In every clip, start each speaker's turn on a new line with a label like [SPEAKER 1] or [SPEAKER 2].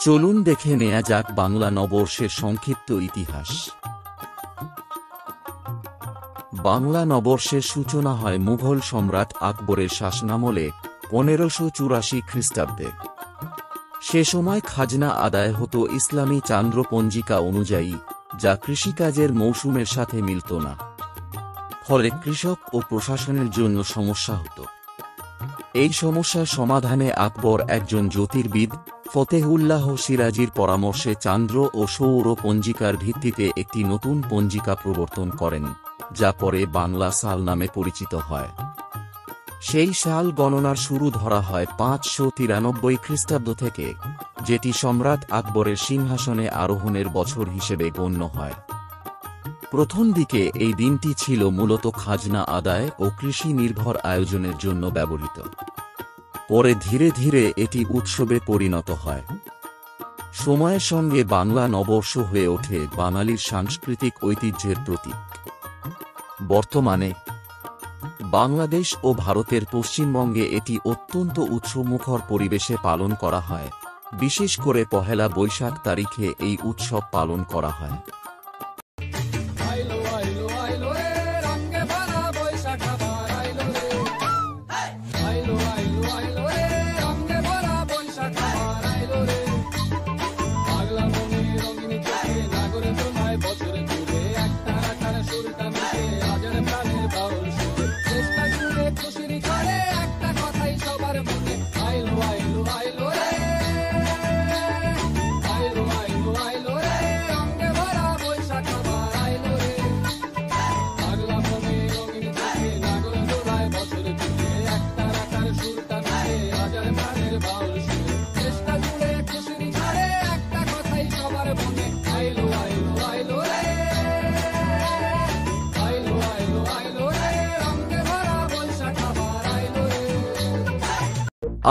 [SPEAKER 1] চলুন দেখে নেয়া যাক বাংলা নববর্ষের সংক্ষিপ্ত ইতিহাস। বাংলা নববর্ষের সূচনা হয় মুঘল সম্রাট আকবরের শাসনামলে 1584 খ্রিস্টাব্দে। সে সময় খাজনা আদায় হতো ইসলামী চান্দ্র পঞ্জিকা অনুযায়ী, যা কৃষিকাজের মৌসুমের সাথে মিলত না। ফলে কৃষক ও প্রশাসনের জন্য সমস্যা হতো। এই সমস্যার সমাধানে আকবর একজন জ্যোতির্বিদ ফতেহুল্লাহ সিরাজির পরামর্শে চান্দ্র ও সৌর পঞ্জিকার ভিত্তিতে একটি নতুন পঞ্জিকা প্রবর্তন করেন, যা পরে বাংলা সাল নামে পরিচিত হয়। সেই সাল গণনার শুরু ধরা হয় 593 খ্রিস্টাব্দ থেকে, যেটি সম্রাট আকবরের সিংহাসনে আরোহণের বছর হিসেবে গণ্য হয়। প্রথম দিকে এই দিনটি ছিল মূলত খাজনা আদায় ও কৃষি নির্ভর আয়োজনের জন্য ব্যবহৃত। পরে ধীরে ধীরে এটি উৎসবে পরিণত হয়। সময়ের সঙ্গে বাংলা নববর্ষ হয়ে ওঠে বাঙালির সাংস্কৃতিক ঐতিহ্যের প্রতীক। বর্তমানে বাংলাদেশ ও ভারতের পশ্চিমবঙ্গে এটি অত্যন্ত উৎসবমুখর পরিবেশে পালন করা হয়। বিশেষ করে পহেলা বৈশাখ তারিখে এই উৎসব পালন করা হয়।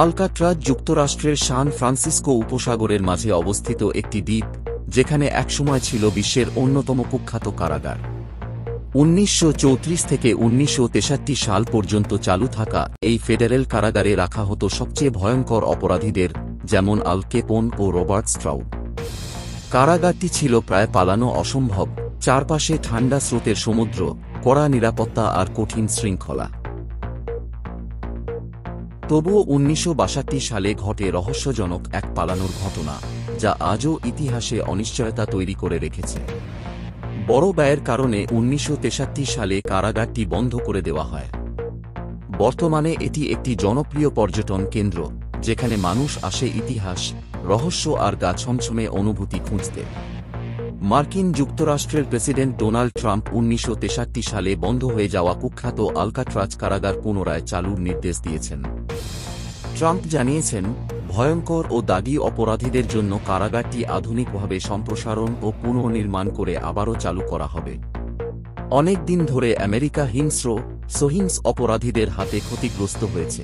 [SPEAKER 1] আলকাট্রাজ যুক্তরাষ্ট্রের সান ফ্রান্সিসকো উপসাগরের মাঝে অবস্থিত একটি দ্বীপ, যেখানে একসময় ছিল বিশ্বের অন্যতম কুখ্যাত কারাগার। 1934 থেকে 1963 সাল পর্যন্ত চালু থাকা এই ফেডারেল কারাগারে রাখা হতো সবচেয়ে ভয়ঙ্কর অপরাধীদের, যেমন আল কেপোন ও রবার্ট স্ট্রাউড। কারাগারটি ছিল প্রায় পালানো অসম্ভব, চারপাশে ঠান্ডা স্রোতের সমুদ্র, কড়া নিরাপত্তা আর কঠিন শৃঙ্খলা। তবুও 1962 সালে ঘটে রহস্যজনক এক পালানোর ঘটনা, যা আজও ইতিহাসে অনিশ্চয়তা তৈরি করে রেখেছে। বড় ব্যয়ের কারণে 1963 সালে কারাগারটি বন্ধ করে দেওয়া হয়। বর্তমানে এটি একটি জনপ্রিয় পর্যটন কেন্দ্র, যেখানে মানুষ আসে ইতিহাস, রহস্য আর গা ছমছমে অনুভূতি খুঁজতে। মার্কিন যুক্তরাষ্ট্রের প্রেসিডেন্ট ডোনাল্ড ট্রাম্প 1963 সালে বন্ধ হয়ে যাওয়া কুখ্যাত আলকাট্রাজ কারাগার পুনরায় চালুর নির্দেশ দিয়েছেন। ট্রাম্প জানিয়েছেন, ভয়ঙ্কর ও দাগী অপরাধীদের জন্য কারাগারটি আধুনিকভাবে সম্প্রসারণ ও পুনর্নির্মাণ করে আবারও চালু করা হবে। অনেক দিন ধরে আমেরিকা হিংস্র, সহিংস অপরাধীদের হাতে ক্ষতিগ্রস্ত হয়েছে।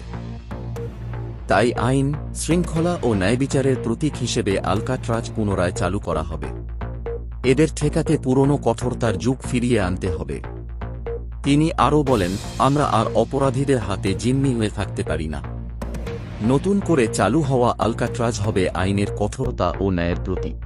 [SPEAKER 1] তাই আইন, শৃঙ্খলা ও ন্যায়বিচারের প্রতীক হিসেবে আলকাট্রাজ পুনরায় চালু করা হবে। এদের ঠেকাতে পুরনো কঠোরতার যুগ ফিরিয়ে আনতে হবে। তিনি আরও বলেন, আমরা আর অপরাধীদের হাতে জিম্মি হয়ে থাকতে পারি না। নতুন করে চালু হওয়া আলকাট্রাজ হবে আইনের কঠোরতা ও ন্যায়ের প্রতীক।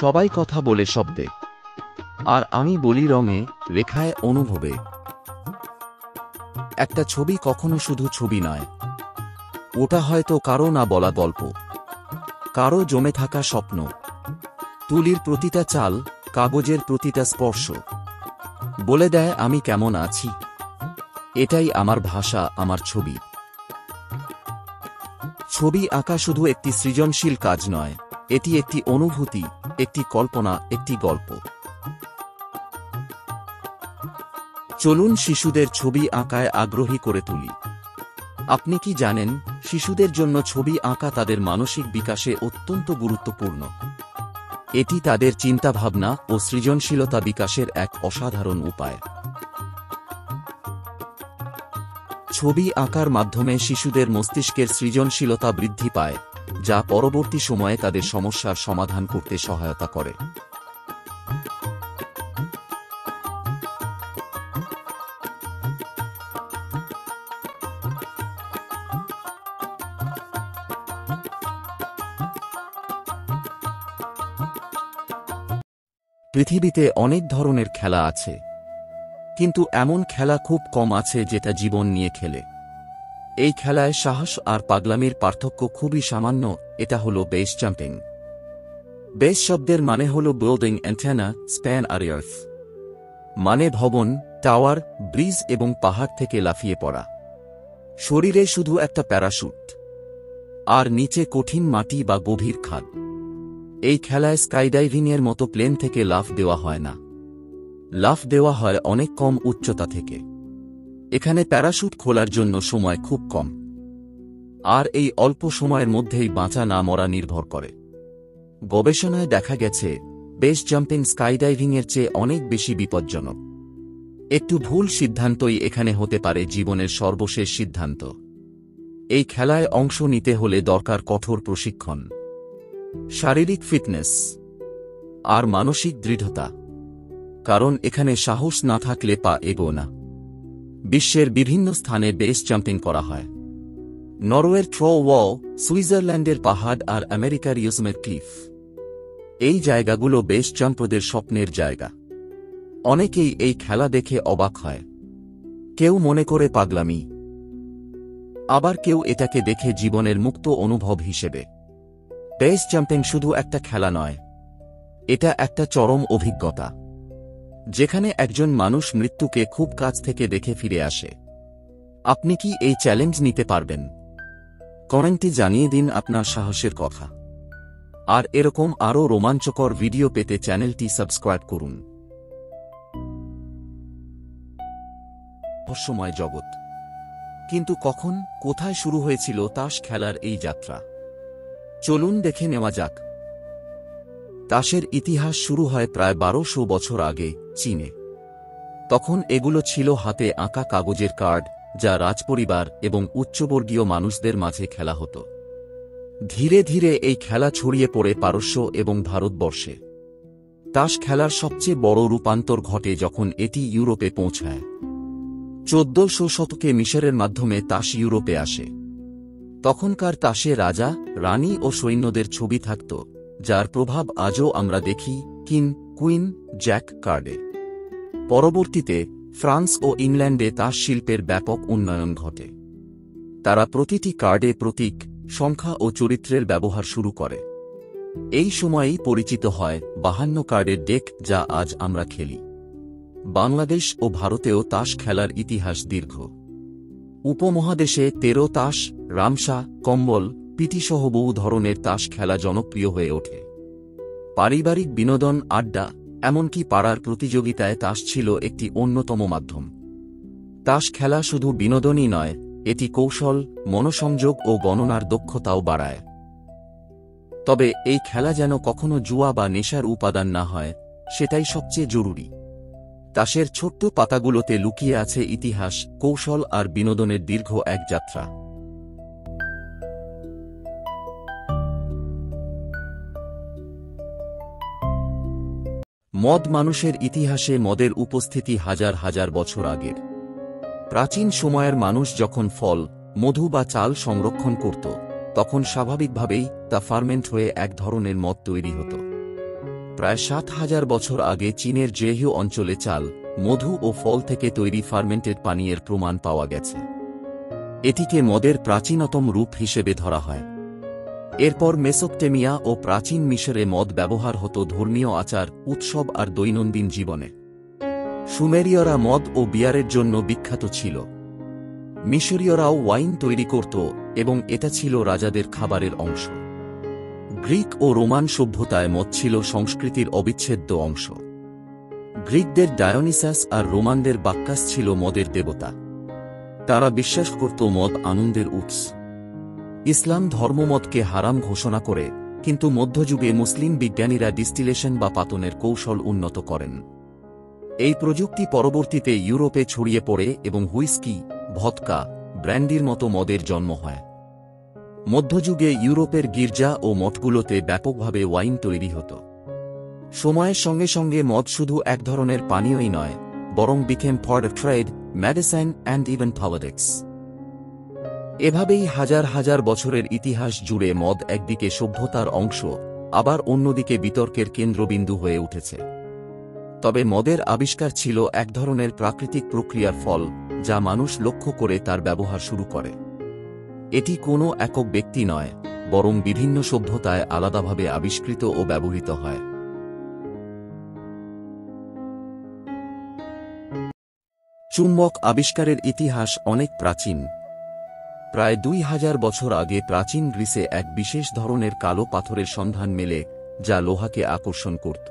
[SPEAKER 1] সবাই কথা বলে শব্দে, আর আমি বলি রঙে, রেখায়, অনুভবে। একটা ছবি কখনো শুধু ছবি নয়, ওটা হয়তো কারো না বলা গল্প, কারো জমে থাকা স্বপ্ন, তুলির প্রতিটা চাল, কাগজের প্রতিটা স্পর্শ বলে দেয় আমি কেমন আছি। এটাই আমার ভাষা, আমার ছবি। ছবি আঁকা শুধু একটি সৃজনশীল কাজ নয়, এটি একটি অনুভূতি, একটি কল্পনা, একটি গল্প। চলুন শিশুদের ছবি আঁকায় আগ্রহী করে তুলি। আপনি কি জানেন, শিশুদের জন্য ছবি আঁকা তাদের মানসিক বিকাশে অত্যন্ত গুরুত্বপূর্ণ। এটি তাদের চিন্তাভাবনা ও সৃজনশীলতা বিকাশের এক অসাধারণ উপায়। ছবি আঁকার মাধ্যমে শিশুদের মস্তিষ্কের সৃজনশীলতা বৃদ্ধি পায়, যা পরবর্তী সময়ে তাদের সমস্যার সমাধান করতে সহায়তা করে। পৃথিবীতে অনেক ধরনের খেলা আছে, কিন্তু এমন খেলা খুব কম আছে যেটা জীবন নিয়ে খেলে। এই খেলায় সাহস আর পাগলামির পার্থক্য খুবই সামান্য। এটা হলো বেস জাম্পিং। বেস শব্দের মানে হল বিল্ডিং, অ্যান্টেনা, স্প্যান আর আর্থ, মানে ভবন, টাওয়ার, ব্রিজ এবং পাহাড় থেকে লাফিয়ে পড়া। শরীরে শুধু একটা প্যারাশুট, আর নিচে কঠিন মাটি বা গভীর খাদ। এই খেলায় স্কাইডাইভিংয়ের মতো প্লেন থেকে লাফ দেওয়া হয় না, লাফ দেওয়া হয় অনেক কম উচ্চতা থেকে। এখানে প্যারাশুট খোলার জন্য সময় খুব কম, আর এই অল্প সময়ের মধ্যেই বাঁচা না মরা নির্ভর করে। গবেষণায় দেখা গেছে, বেস জাম্পিং স্কাইডাইভিংয়ের চেয়ে অনেক বেশি বিপজ্জনক। একটু ভুল সিদ্ধান্তই এখানে হতে পারে জীবনের সর্বশেষ সিদ্ধান্ত। এই খেলায় অংশ নিতে হলে দরকার কঠোর প্রশিক্ষণ, শারীরিক ফিটনেস আর মানসিক দৃঢ়তা, কারণ এখানে সাহস না থাকলে পা এগোয় না। বিশ্বের বিভিন্ন স্থানে বেস জাম্পিং করা হয়। নরওয়ের ট্রো ওয়াল, সুইজারল্যান্ডের পাহাড় আর আমেরিকার ইয়োসেমিট ক্লিফ। এই জায়গাগুলো বেস জাম্পারদের স্বপ্নের জায়গা। অনেকেই এই খেলা দেখে অবাক হয়, কেউ মনে করে পাগলামি, আবার কেউ এটাকে দেখে জীবনের মুক্ত অনুভব হিসেবে। বেস জাম্পিং শুধু একটা খেলা নয়, এটা একটা চরম অভিজ্ঞতা, যেখানে একজন মানুষ মৃত্যুকে খুব কাছ থেকে দেখে ফিরে আসে। আপনি কি এই চ্যালেঞ্জ নিতে পারবেন? কমেন্টে জানিয়ে দিন আপনার সাহসের কথা। আর এরকম আরও রোমাঞ্চকর ভিডিও পেতে চ্যানেলটি সাবস্ক্রাইব করুন। রহস্যময় জগৎ। কিন্তু কখন, কোথায় শুরু হয়েছিল তাস খেলার এই যাত্রা? চলুন দেখে নেওয়া যাক। তাসের ইতিহাস শুরু হয় প্রায় 1200 বছর আগে, চীনে। তখন এগুলো ছিল হাতে আঁকা কাগজের কার্ড, যা রাজপরিবার এবং উচ্চবর্গীয় মানুষদের মাঝে খেলা হতো। ধীরে ধীরে এই খেলা ছড়িয়ে পড়ে পারস্য এবং ভারতবর্ষে। তাস খেলার সবচেয়ে বড় রূপান্তর ঘটে যখন এটি ইউরোপে পৌঁছায়। 1400 শতকে মিশরের মাধ্যমে তাস ইউরোপে আসে। তখনকার তাসে রাজা, রানী ও সৈন্যদের ছবি থাকত, যার প্রভাব আজও আমরা দেখি কিং, কুইন, জ্যাক কার্ডে। পরবর্তীতে ফ্রান্স ও ইংল্যান্ডে তাস শিল্পের ব্যাপক উন্নয়ন ঘটে। তারা প্রতিটি কার্ডে প্রতীক, সংখ্যা ও চরিত্রের ব্যবহার শুরু করে। এই সময়েই পরিচিত হয় 52 কার্ডের ডেক, যা আজ আমরা খেলি। বাংলাদেশ ও ভারতেও তাস খেলার ইতিহাস দীর্ঘ। উপমহাদেশে 13 তাস, রামসা, কম্বল, পিটিসহ বহু ধরনের তাস খেলা জনপ্রিয় হয়ে ওঠে। পারিবারিক বিনোদন, আড্ডা, এমনকি পাড়ার প্রতিযোগিতায় তাস ছিল একটি অন্যতম মাধ্যম। তাস খেলা শুধু বিনোদনই নয়, এটি কৌশল, মনোসংযোগ ও গণনার দক্ষতাও বাড়ায়। তবে এই খেলা যেন কখনো জুয়া বা নেশার উপাদান না হয়, সেটাই সবচেয়ে জরুরি। তাসের ছোট্ট পাতাগুলোতে লুকিয়ে আছে ইতিহাস, কৌশল আর বিনোদনের দীর্ঘ এক যাত্রা। মদ। মানুষের ইতিহাসে মদের উপস্থিতি হাজার হাজার বছর আগের। প্রাচীন সময়ের মানুষ যখন ফল, মধু বা চাল সংরক্ষণ করত, তখন স্বাভাবিকভাবেই তা ফার্মেন্ট হয়ে এক ধরনের মদ তৈরি হতো। প্রায় ৭,০০০ বছর আগে চীনের জেহিউ অঞ্চলে চাল, মধু ও ফল থেকে তৈরি ফার্মেন্টেড পানীয়ের প্রমাণ পাওয়া গেছে। এটিকে মদের প্রাচীনতম রূপ হিসেবে ধরা হয়। এরপর মেসোপটেমিয়া ও প্রাচীন মিশরে মদ ব্যবহার হতো ধর্মীয় আচার, উৎসব আর দৈনন্দিন জীবনে। সুমেরীয়রা মদ ও বিয়ারের জন্য বিখ্যাত ছিল। মিশরীয়রাও ওয়াইন তৈরি করত এবং এটা ছিল রাজাদের খাবারের অংশ। গ্রিক ও রোমান সভ্যতায় মদ ছিল সংস্কৃতির অবিচ্ছেদ্য অংশ। গ্রিকদের ডায়োনিসাস আর রোমানদের বাক্কাস ছিল মদের দেবতা। তারা বিশ্বাস করত মদ আনন্দের উৎস। ইসলাম ধর্মমদকে হারাম ঘোষণা করে, কিন্তু মধ্যযুগে মুসলিম বিজ্ঞানীরা ডিস্টিলেশন বা পাতনের কৌশল উন্নত করেন। এই প্রযুক্তি পরবর্তীতে ইউরোপে ছড়িয়ে পড়ে এবং হুইস্কি, ভদকা, ব্র্যান্ডির মতো মদের জন্ম হয়। মধ্যযুগে ইউরোপের গির্জা ও মঠগুলোতে ব্যাপকভাবে ওয়াইন তৈরি হতো। সময়ের সঙ্গে সঙ্গে মদ শুধু এক ধরনের পানীয়ই নয়, বরং became part of trade, medicine and even politics. এভাবেই হাজার হাজার বছরের ইতিহাস জুড়ে মদ একদিকে সভ্যতার অংশ, আবার অন্যদিকে বিতর্কের কেন্দ্রবিন্দু হয়ে উঠেছে। তবে মদের আবিষ্কার ছিল এক ধরনের প্রাকৃতিক প্রক্রিয়ার ফল, যা মানুষ লক্ষ্য করে তার ব্যবহার শুরু করে। এটি কোনো একক ব্যক্তি নয়, বরং বিভিন্ন সভ্যতায় আলাদাভাবে আবিষ্কৃত ও ব্যবহৃত হয়। চুম্বক আবিষ্কারের ইতিহাস অনেক প্রাচীন। প্রায় ২,০০০ বছর আগে প্রাচীন গ্রিসে এক বিশেষ ধরনের কালো পাথরের সন্ধান মেলে, যা লোহাকে আকর্ষণ করত।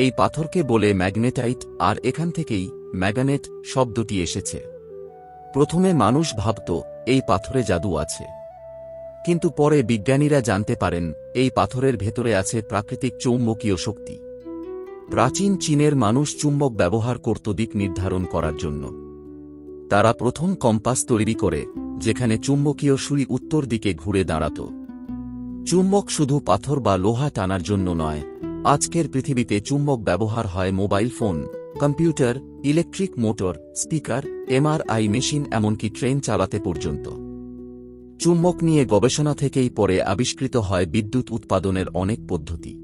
[SPEAKER 1] এই পাথরকে বলে ম্যাগনেটাইট, আর এখান থেকেই ম্যাগানেট শব্দটি এসেছে। প্রথমে মানুষ ভাবত এই পাথরে জাদু আছে, কিন্তু পরে বিজ্ঞানীরা জানতে পারেন এই পাথরের ভেতরে আছে প্রাকৃতিক চৌম্বকীয় শক্তি। প্রাচীন চীনের মানুষ চুম্বক ব্যবহার করত দিক নির্ধারণ করার জন্য। তারা প্রথম কম্পাস তৈরি করে, যেখানে চুম্বকীয় সুই উত্তর দিকে ঘুরে দাঁড়াত। চুম্বক শুধু পাথর বা লোহা টানার জন্য নয়, আজকের পৃথিবীতে চুম্বক ব্যবহার হয় mobile phone, computer, electric motor, speaker, MRI machine, এমনকি ট্রেন চালাতে পর্যন্ত। চুম্বক নিয়ে গবেষণা থেকেই পরে আবিষ্কৃত হয় বিদ্যুৎ উৎপাদনের অনেক পদ্ধতি।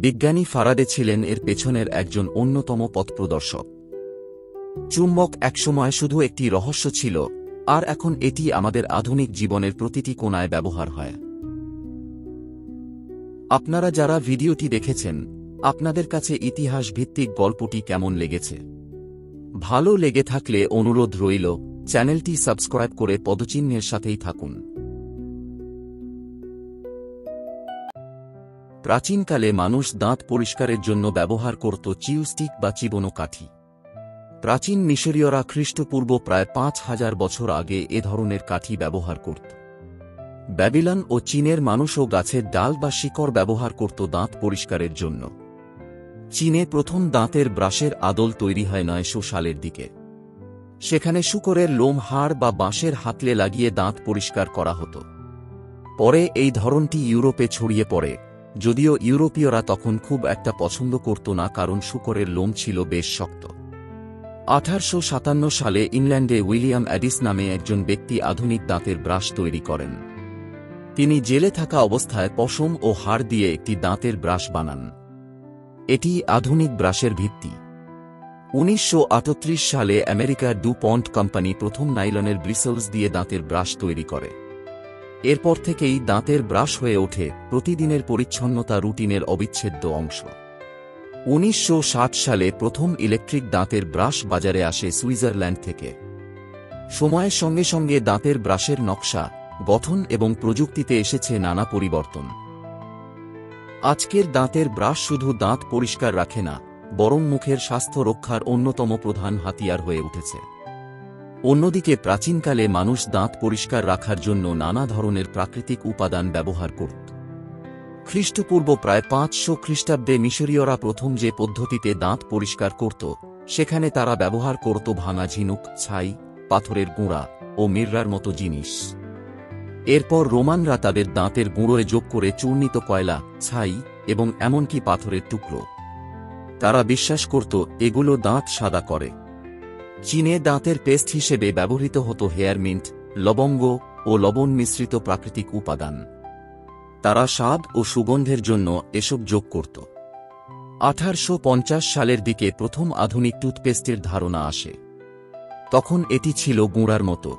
[SPEAKER 1] বিজ্ঞানী ফারাডে ছিলেন এর পেছনের একজন অন্যতম পথপ্রদর্শক। চুম্বক একসময় শুধু একটি রহস্য ছিল, আর এখন এটি আমাদের আধুনিক জীবনের প্রতিটি কোণায় ব্যবহার হয়। আপনারা যারা ভিডিওটি দেখেছেন, আপনাদের কাছে ইতিহাস ভিত্তিক গল্পটি কেমন লেগেছে? ভালো লেগে থাকলে অনুরোধ রইল, চ্যানেলটি সাবস্ক্রাইব করে পদচিহ্নের সাথেই থাকুন। প্রাচীনকালে মানুষ দাঁত পরিষ্কারের জন্য ব্যবহার করত চিউস্টিক বা চিবোনো কাঠি। প্রাচীন মিশরীয়রা খ্রিস্টপূর্ব প্রায় ৫,০০০ বছর আগে এ ধরনের কাঠি ব্যবহার করত। ব্যাবিলন ও চীনের মানুষও গাছের ডাল বা শিকড় ব্যবহার করত দাঁত পরিষ্কারের জন্য। চীনে প্রথম দাঁতের ব্রাশের আদল তৈরি হয় ৯০০ সালের দিকে। সেখানে শূকরের লোম, হাড় বা বাঁশের হাতলে লাগিয়ে দাঁত পরিষ্কার করা হতো। পরে এই ধরনটি ইউরোপে ছড়িয়ে পড়ে, যদিও ইউরোপীয়রা তখন খুব একটা পছন্দ করত না, কারণ শূকরের লোম ছিল বেশ শক্ত। ১৮৫৭ সালে ইংল্যান্ডে উইলিয়াম অ্যাডিস নামে একজন ব্যক্তি আধুনিক দাঁতের ব্রাশ তৈরি করেন। তিনি জেলে থাকা অবস্থায় পশম ও হাড় দিয়ে একটি দাঁতের ব্রাশ বানান। এটি আধুনিক ব্রাশের ভিত্তি। ১৯৩৮ সালে আমেরিকার ডু পন্ট কোম্পানি প্রথম নাইলনের ব্রিসেলস দিয়ে দাঁতের ব্রাশ তৈরি করে। এরপর থেকেই দাঁতের ব্রাশ হয়ে ওঠে প্রতিদিনের পরিচ্ছন্নতা রুটিনের অবিচ্ছেদ্য অংশ। ১৯৬০ সালে প্রথম ইলেকট্রিক দাঁতের ব্রাশ বাজারে আসে সুইজারল্যান্ড থেকে। সময়ের সঙ্গে সঙ্গে দাঁতের ব্রাশের নকশা, গঠন এবং প্রযুক্তিতে এসেছে নানা পরিবর্তন। আজকের দাঁতের ব্রাশ শুধু দাঁত পরিষ্কার রাখে না, বরং মুখের স্বাস্থ্য রক্ষার অন্যতম প্রধান হাতিয়ার হয়ে উঠেছে। অন্যদিকে প্রাচীনকালে মানুষ দাঁত পরিষ্কার রাখার জন্য নানা ধরনের প্রাকৃতিক উপাদান ব্যবহার করত। খ্রিস্টপূর্ব প্রায় ৫০০ খ্রিস্টাব্দে মিশরীয়রা প্রথম যে পদ্ধতিতে দাঁত পরিষ্কার করত, সেখানে তারা ব্যবহার করত ভাঙা ঝিনুক, ছাই, পাথরের গুঁড়া ও মিররার মতো জিনিস। এরপর রোমানরা তাদের দাঁতের গুঁড়োয় যোগ করে চূর্ণিত কয়লা, ছাই এবং এমনকি পাথরের টুকরো। তারা বিশ্বাস করত এগুলো দাঁত সাদা করে। চীনে দাঁতের পেস্ট হিসেবে ব্যবহৃত হতো হেয়ার মিন্ট, লবঙ্গ ও লবণ মিশ্রিত প্রাকৃতিক উপাদান। তারা স্বাদ ও সুগন্ধের জন্য এসব যোগ করত। 1850 সালের দিকে প্রথম আধুনিক টুথপেস্টের ধারণা আসে। তখন এটি ছিল গুঁড়ার মতো।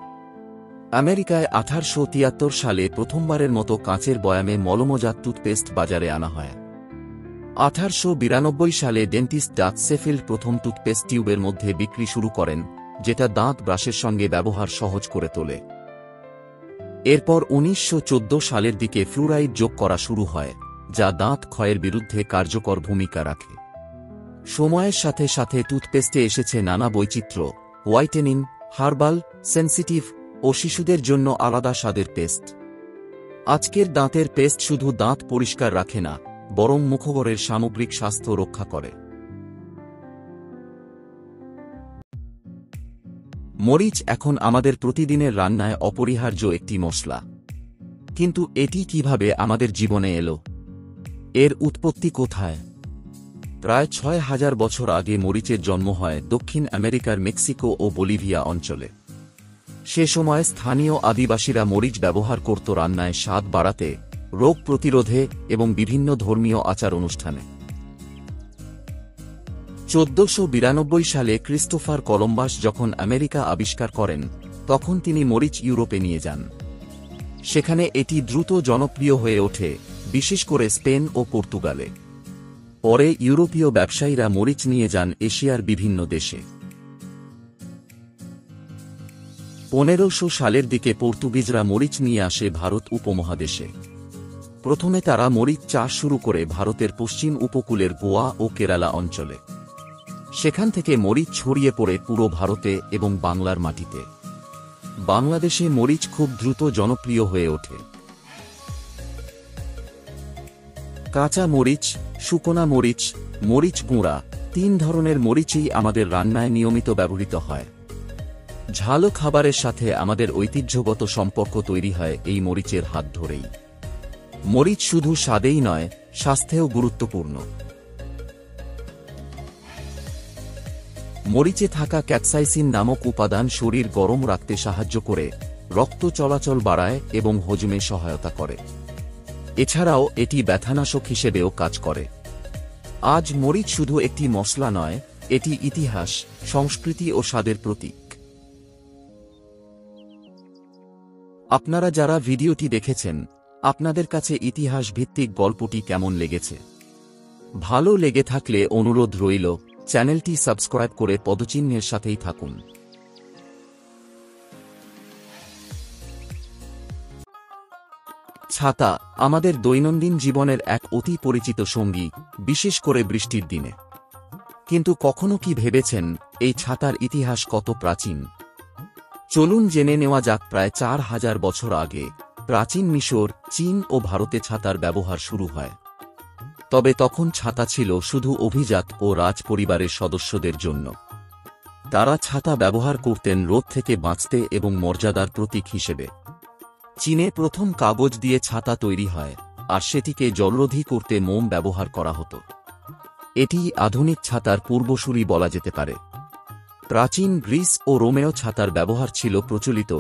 [SPEAKER 1] আমেরিকায় 1873 সালে প্রথমবারের মতো কাঁচের বয়ামে মলমজাত টুথপেস্ট বাজারে আনা হয়। 1892 সালে ডেন্টিস্ট ডাচ শেফিল্ড প্রথম টুথপেস্ট টিউবের মধ্যে বিক্রি শুরু করেন, যেটা দাঁত ব্রাশের সঙ্গে ব্যবহার সহজ করে তোলে। এরপর 1914 সালের দিকে ফ্লুরাইড যোগ করা শুরু হয়, যা দাঁত ক্ষয়ের বিরুদ্ধে কার্যকর ভূমিকা রাখে। সময়ের সাথে সাথে টুথপেস্টে এসেছে নানা বৈচিত্র্য, হোয়াইটেনিং, হার্বাল, সেন্সিটিভ ও শিশুদের জন্য আলাদা স্বাদের পেস্ট। আজকের দাঁতের পেস্ট শুধু দাঁত পরিষ্কার রাখে না, বরং মুখগহ্বরের সামগ্রিক স্বাস্থ্য রক্ষা করে। মরিচ এখন আমাদের প্রতিদিনের রান্নায় অপরিহার্য একটি মশলা। কিন্তু এটি কিভাবে আমাদের জীবনে এলো? এর উৎপত্তি কোথায়? প্রায় 6000 বছর আগে মরিচের জন্ম হয় দক্ষিণ আমেরিকার মেক্সিকো ও বলিভিয়া অঞ্চলে। সে সময় স্থানীয় আদিবাসীরা মরিচ ব্যবহার করত রান্নায় স্বাদ বাড়াতে, রোগ প্রতিরোধে এবং বিভিন্ন ধর্মীয় আচার অনুষ্ঠানে। 1492 সালে ক্রিস্টোফার কলম্বাস যখন আমেরিকা আবিষ্কার করেন, তখন তিনি মরিচ ইউরোপে নিয়ে যান। সেখানে এটি দ্রুত জনপ্রিয় হয়ে ওঠে, বিশেষ করে স্পেন ও পর্তুগালে। পরে ইউরোপীয় ব্যবসায়ীরা মরিচ নিয়ে যান এশিয়ার বিভিন্ন দেশে। 1500 সালের দিকে পর্তুগিজরা মরিচ নিয়ে আসে ভারত উপমহাদেশে। প্রথমে তারা মরিচ চাষ শুরু করে ভারতের পশ্চিম উপকূলের গোয়া ও কেরালা অঞ্চলে। সেখান থেকে মরিচ ছড়িয়ে পড়ে পুরো ভারতে এবং বাংলার মাটিতে। বাংলাদেশে মরিচ খুব দ্রুত জনপ্রিয় হয়ে ওঠে। কাঁচা মরিচ, শুকনা মরিচ, মরিচ গুঁড়া, 3 ধরনের মরিচই আমাদের রান্নায় নিয়মিত ব্যবহৃত হয়। ঝাল খাবারের সাথে আমাদের ঐতিহ্যগত সম্পর্ক তৈরি হয় এই মরিচের হাত ধরেই। মরিচ শুধু স্বাদেই নয়, স্বাস্থ্যেও গুরুত্বপূর্ণ। মরিচে থাকা ক্যাপসাইসিন নামক উপাদান শরীর গরম রাখতে সাহায্য করে, রক্ত চলাচল বাড়ায় এবং হজমে সহায়তা করে। এছাড়াও এটি ব্যথানাশক হিসেবেও কাজ করে। আজ মরিচ শুধু একটি মশলা নয়, এটি ইতিহাস, সংস্কৃতি ও স্বাদের প্রতীক। আপনারা যারা ভিডিওটি দেখেছেন, আপনাদের কাছে ইতিহাস ভিত্তিক গল্পটি কেমন লেগেছে? ভালো লেগে থাকলে অনুরোধ রইল, চ্যানেলটি সাবস্ক্রাইব করে পদচিহ্নের সাথেই থাকুন। ছাতা আমাদের দৈনন্দিন জীবনের এক অতি পরিচিত সঙ্গী, বিশেষ করে বৃষ্টির দিনে। কিন্তু কখনো কি ভেবেছেন এই ছাতার ইতিহাস কত প্রাচীন? চলুন জেনে নেওয়া যাক। প্রায় 4000 বছর আগে প্রাচীন মিশর, চীন ও ভারতে ছাতার ব্যবহার শুরু হয়। তবে তখন ছাতা ছিল শুধু অভিজাত ও রাজ পরিবারের সদস্যদের জন্য। তারা ছাতা ব্যবহার করতেন রোদ থেকে বাঁচতে এবং মর্যাদার প্রতীক হিসেবে। চীনে প্রথম কাগজ দিয়ে ছাতা তৈরি হয়, আর সেটিকে জলরোধী করতে মোম ব্যবহার করা হতো। এটি আধুনিক ছাতার পূর্বসূরি বলা যেতে পারে। প্রাচীন গ্রিস ও রোমেও ছাতার ব্যবহার ছিল প্রচলিত,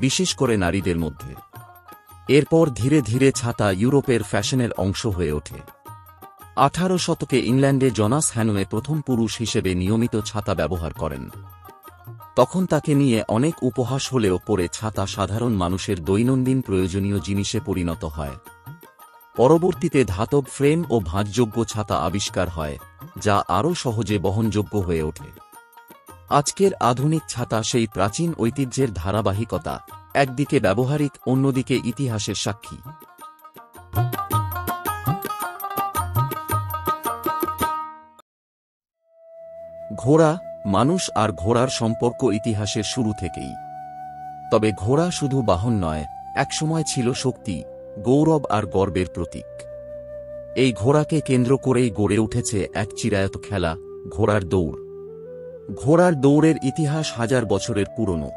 [SPEAKER 1] বিশেষ করে নারীদের মধ্যে। এরপর ধীরে ধীরে ছাতা ইউরোপের ফ্যাশনের অংশ হয়ে ওঠে। 18 শতকে ইংল্যান্ডে জনাস হ্যানোয়ে প্রথম পুরুষ হিসেবে নিয়মিত ছাতা ব্যবহার করেন। তখন তাকে নিয়ে অনেক উপহাস হলেও পরে ছাতা সাধারণ মানুষের দৈনন্দিন প্রয়োজনীয় জিনিসে পরিণত হয়। পরবর্তীতে ধাতব ফ্রেম ও ভাঁজযোগ্য ছাতা আবিষ্কার হয়, যা আরও সহজে বহনযোগ্য হয়ে ওঠে। আজকের আধুনিক ছাতা সেই প্রাচীন ঐতিহ্যের ধারাবাহিকতা, একদিকে ব্যবহারিক, অন্যদিকে ইতিহাসের সাক্ষী। ঘোড়া, মানুষ আর ঘোড়ার সম্পর্ক ইতিহাসের শুরু থেকেই। তবে ঘোড়া শুধু বাহন নয়, একসময় ছিল শক্তি, গৌরব আর গর্বের প্রতীক। এই ঘোড়াকে কেন্দ্র করেই গড়ে উঠেছে এক চিরায়ত খেলা, ঘোড়ার দৌড়। ঘোড়ার দৌড়ের ইতিহাস 1000 বছরের পুরনো।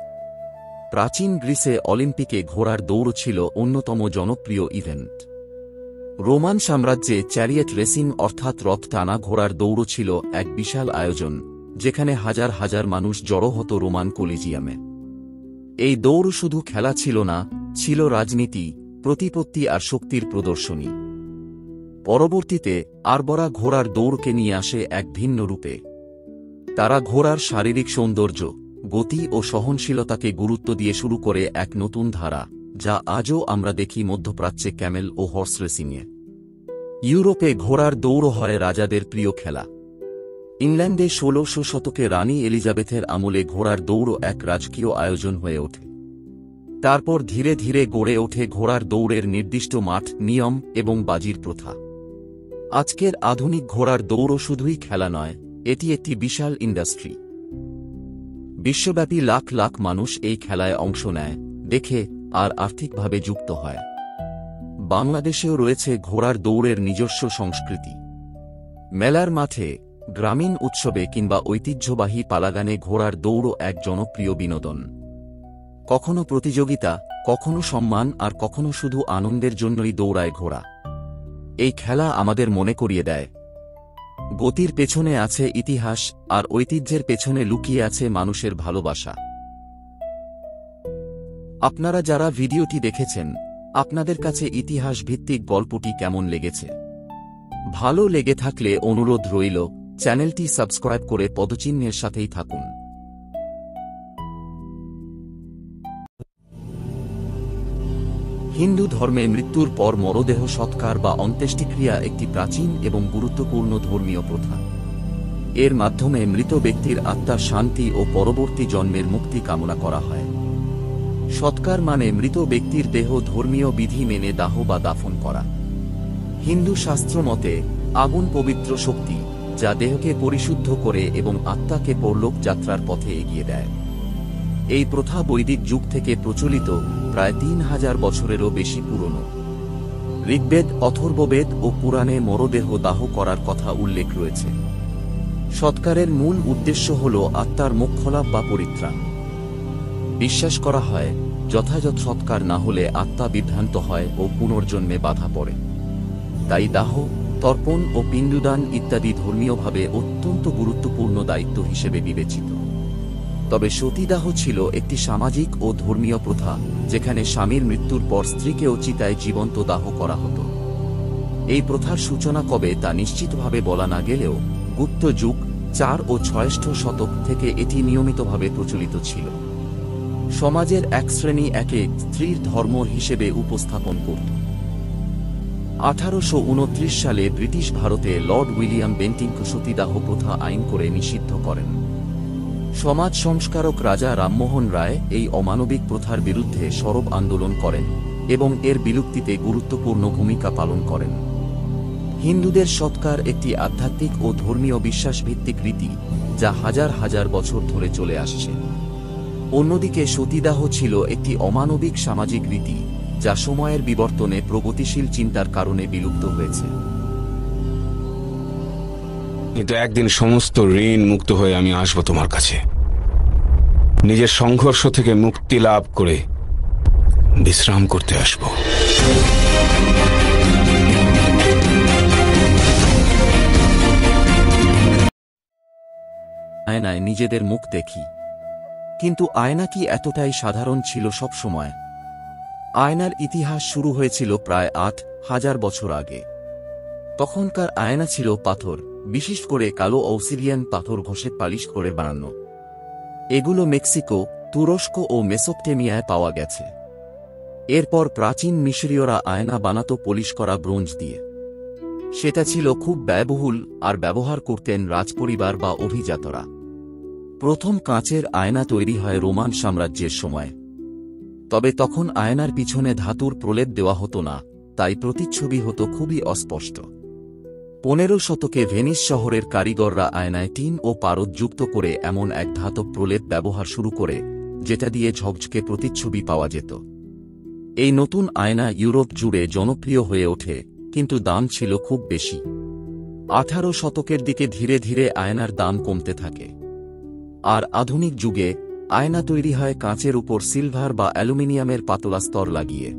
[SPEAKER 1] প্রাচীন গ্রিসে অলিম্পিকে ঘোড়ার দৌড় ছিল অন্যতম জনপ্রিয় ইভেন্ট। রোমান সাম্রাজ্যে চ্যারিয়েট রেসিং অর্থাৎ রথ টানা ঘোড়ার দৌড় ছিল এক বিশাল আয়োজন, যেখানে হাজার হাজার মানুষ জড়ো হতো রোমান কলিজিয়ামে। এই দৌড় শুধু খেলা ছিল না, ছিল রাজনীতি, প্রতিপত্তি আর শক্তির প্রদর্শনী। পরবর্তীতে আরবরা ঘোড়ার দৌড়কে নিয়ে আসে এক ভিন্ন রূপে। তারা ঘোড়ার শারীরিক সৌন্দর্য, গতি ও সহনশীলতাকে গুরুত্ব দিয়ে শুরু করে এক নতুন ধারা, যা আজও আমরা দেখি মধ্যপ্রাচ্যে ক্যামেল ও হর্স রেসিংয়ে। ইউরোপে ঘোড়ার দৌড় হয় রাজাদের প্রিয় খেলা। ইংল্যান্ডে ১৬০০ শতকে রানী এলিজাবেথের আমলে ঘোড়ার দৌড় এক রাজকীয় আয়োজন হয়ে ওঠে। তারপর ধীরে ধীরে গড়ে ওঠে ঘোড়ার দৌড়ের নির্দিষ্ট মাঠ, নিয়ম এবং বাজির প্রথা। আজকের আধুনিক ঘোড়ার দৌড় শুধুই খেলা নয়, এটি একটি বিশাল ইন্ডাস্ট্রি। বিশ্বব্যাপী লাখ লাখ মানুষ এই খেলায় অংশ নেয়, দেখে আর আর্থিকভাবে যুক্ত হয়। বাংলাদেশেও রয়েছে ঘোড়ার দৌড়ের নিজস্ব সংস্কৃতি। মেলার মাঠে, গ্রামীণ উৎসবে কিংবা ঐতিহ্যবাহী পালাগানে ঘোড়ার দৌড় এক জনপ্রিয় বিনোদন। কখনো প্রতিযোগিতা, কখনো সম্মান, আর কখনো শুধু আনন্দের জন্যই দৌড়ায় ঘোড়া। এই খেলা আমাদের মনে করিয়ে দেয়, গতির পেছনে আছে ইতিহাস, আর ঐতিহ্যের পেছনে লুকিয়ে আছে মানুষের ভালোবাসা। আপনারা যারা ভিডিওটি দেখেছেন, আপনাদের কাছে ইতিহাস ভিত্তিক গল্পটি কেমন লেগেছে? ভালো লেগে থাকলে অনুরোধ রইল, চ্যানেলটি সাবস্ক্রাইব করে পদচিহ্নের সাথেই থাকুন। হিন্দু ধর্মে মৃত্যুর পর মরদেহ সৎকার বা অন্ত্যেষ্টিক্রিয়া একটি প্রাচীন এবং গুরুত্বপূর্ণ ধর্মীয় প্রথা। এর মাধ্যমে মৃত ব্যক্তির আত্মার শান্তি ও পরবর্তী জন্মের মুক্তি কামনা করা হয়। সৎকার মানে মৃত ব্যক্তির দেহ ধর্মীয় বিধি মেনে দাহ বা দাফন করা। হিন্দু শাস্ত্র মতে আগুন পবিত্র শক্তি, যা দেহকে পরিশুদ্ধ করে এবং আত্মাকে পরলোক যাত্রার পথে এগিয়ে দেয়। এই প্রথা বৈদিক যুগ থেকে প্রচলিত, প্রায় ৩০০০ বছরেরও বেশি পুরনো। ঋগ্বেদ, অথর্ববেদ ও পুরাণে মরদেহ দাহ করার কথা উল্লেখ রয়েছে। সৎকারের মূল উদ্দেশ্য হল আত্মার মোক্ষলাভ বা পরিত্রাণ। বিশ্বাস করা হয়, যথাযথ সৎকার না হলে আত্মা বিভ্রান্ত হয় ও পুনর্জন্মে বাধা পড়ে। তাই দাহ, তর্পণ ও পিণ্ডদান ইত্যাদি ধর্মীয়ভাবে অত্যন্ত গুরুত্বপূর্ণ দায়িত্ব হিসেবে বিবেচিত। তবে সতীদাহ ছিল একটি সামাজিক ও ধর্মীয় প্রথা, যেখানে স্বামীর মৃত্যুর পর স্ত্রীকেও চিতায় জীবন্ত দাহ করা হতো। এই প্রথার সূচনা কবে তা নিশ্চিতভাবে বলা না গেলেও গুপ্ত যুগ ৪ ও ৬ষ্ঠ শতক থেকে এটি নিয়মিতভাবে প্রচলিত ছিল। সমাজের এক শ্রেণী একে স্ত্রীর ধর্ম হিসেবে উপস্থাপন করত। ১৮২৯ সালে ব্রিটিশ ভারতে লর্ড উইলিয়াম বেন্টিঙ্ক সতীদাহ প্রথা আইন করে নিষিদ্ধ করেন। সমাজ সংস্কারক রাজা রামমোহন রায় এই অমানবিক প্রথার বিরুদ্ধে সরব আন্দোলন করেন এবং এর বিলুপ্তিতে গুরুত্বপূর্ণ ভূমিকা পালন করেন। হিন্দুদের সৎকার একটি আধ্যাত্মিক ও ধর্মীয় বিশ্বাসভিত্তিক রীতি, যা হাজার হাজার বছর ধরে চলে আসছে। অন্যদিকে সতীদাহ ছিল একটি অমানবিক সামাজিক রীতি, যা সময়ের বিবর্তনে প্রগতিশীল চিন্তার কারণে বিলুপ্ত হয়েছে।
[SPEAKER 2] কিন্তু একদিন সমস্ত ঋণ মুক্ত হয়ে আমি আসবো তোমার কাছে, নিজের সংঘর্ষ থেকে মুক্তি লাভ করে বিশ্রাম করতে আসবো।
[SPEAKER 1] আয়নায় নিজেদের মুখ দেখি, কিন্তু আয়না কি এতটাই সাধারণ ছিল সব সময়? আয়নার ইতিহাস শুরু হয়েছিল প্রায় ৮,০০০ বছর আগে। তখনকার আয়না ছিল পাথর, বিশেষ করে কালো অবসিডিয়ান পাথর ঘষে পালিশ করে বানানো। এগুলো মেক্সিকো, তুরস্ক ও মেসোপটেমিয়ায় পাওয়া গেছে। এরপর প্রাচীন মিশরীয়রা আয়না বানাতো পলিশ করা ব্রোঞ্জ দিয়ে। সেটা ছিল খুব ব্যয়বহুল, আর ব্যবহার করতেন রাজপরিবার বা অভিজাতরা। প্রথম কাঁচের আয়না তৈরি হয় রোমান সাম্রাজ্যের সময়। তবে তখন আয়নার পিছনে ধাতুর প্রলেপ দেওয়া হতো না, তাই প্রতিচ্ছবি হতো খুবই অস্পষ্ট। ১৫ শতকে ভেনিস শহরের কারিগররা আয়নায় টিন ও পারদ যুক্ত করে এমন এক ধাতব প্রলেপ ব্যবহার শুরু করে, যেটা দিয়ে ঝকঝকে প্রতিচ্ছবি পাওয়া যেত। এই নতুন আয়না ইউরোপ জুড়ে জনপ্রিয় হয়ে ওঠে, কিন্তু দাম ছিল খুব বেশি। ১৮ শতকের দিকে ধীরে ধীরে আয়নার দাম কমতে থাকে। আর আধুনিক যুগে আয়না তৈরি হয় কাঁচের উপর সিলভার বা অ্যালুমিনিয়ামের পাতলা স্তর লাগিয়ে।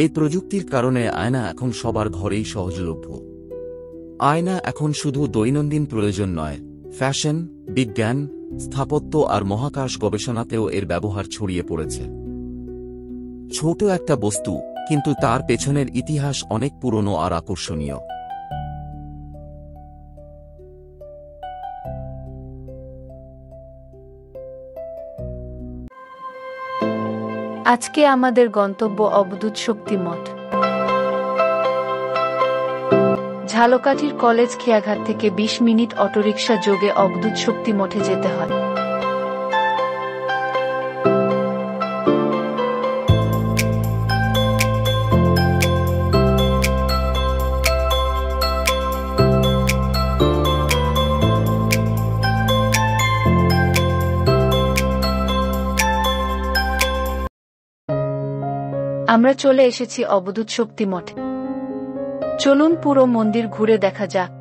[SPEAKER 1] এই প্রযুক্তির কারণে আয়না এখন সবার ঘরেই সহজলভ্য। আয়না এখন শুধু দৈনন্দিন প্রয়োজন নয়, ফ্যাশন, বিজ্ঞান, স্থাপত্য আর মহাকাশ গবেষণাতেও এর ব্যবহার ছড়িয়ে পড়েছে। ছোট একটা বস্তু, কিন্তু তার পেছনের ইতিহাস অনেক পুরনো আর আকর্ষণীয়।
[SPEAKER 3] আজকে আমাদের গন্তব্য অবধূত শক্তি মঠ। ঝালকাঠির কলেজ খেয়াঘাট থেকে 20 মিনিট অটোরিকশা যোগে অবধূত শক্তি মঠে যেতে হয়। আমরা চলে এসেছি অবধূত শক্তি মঠে। চলুন পুরো মন্দির ঘুরে দেখা যাক।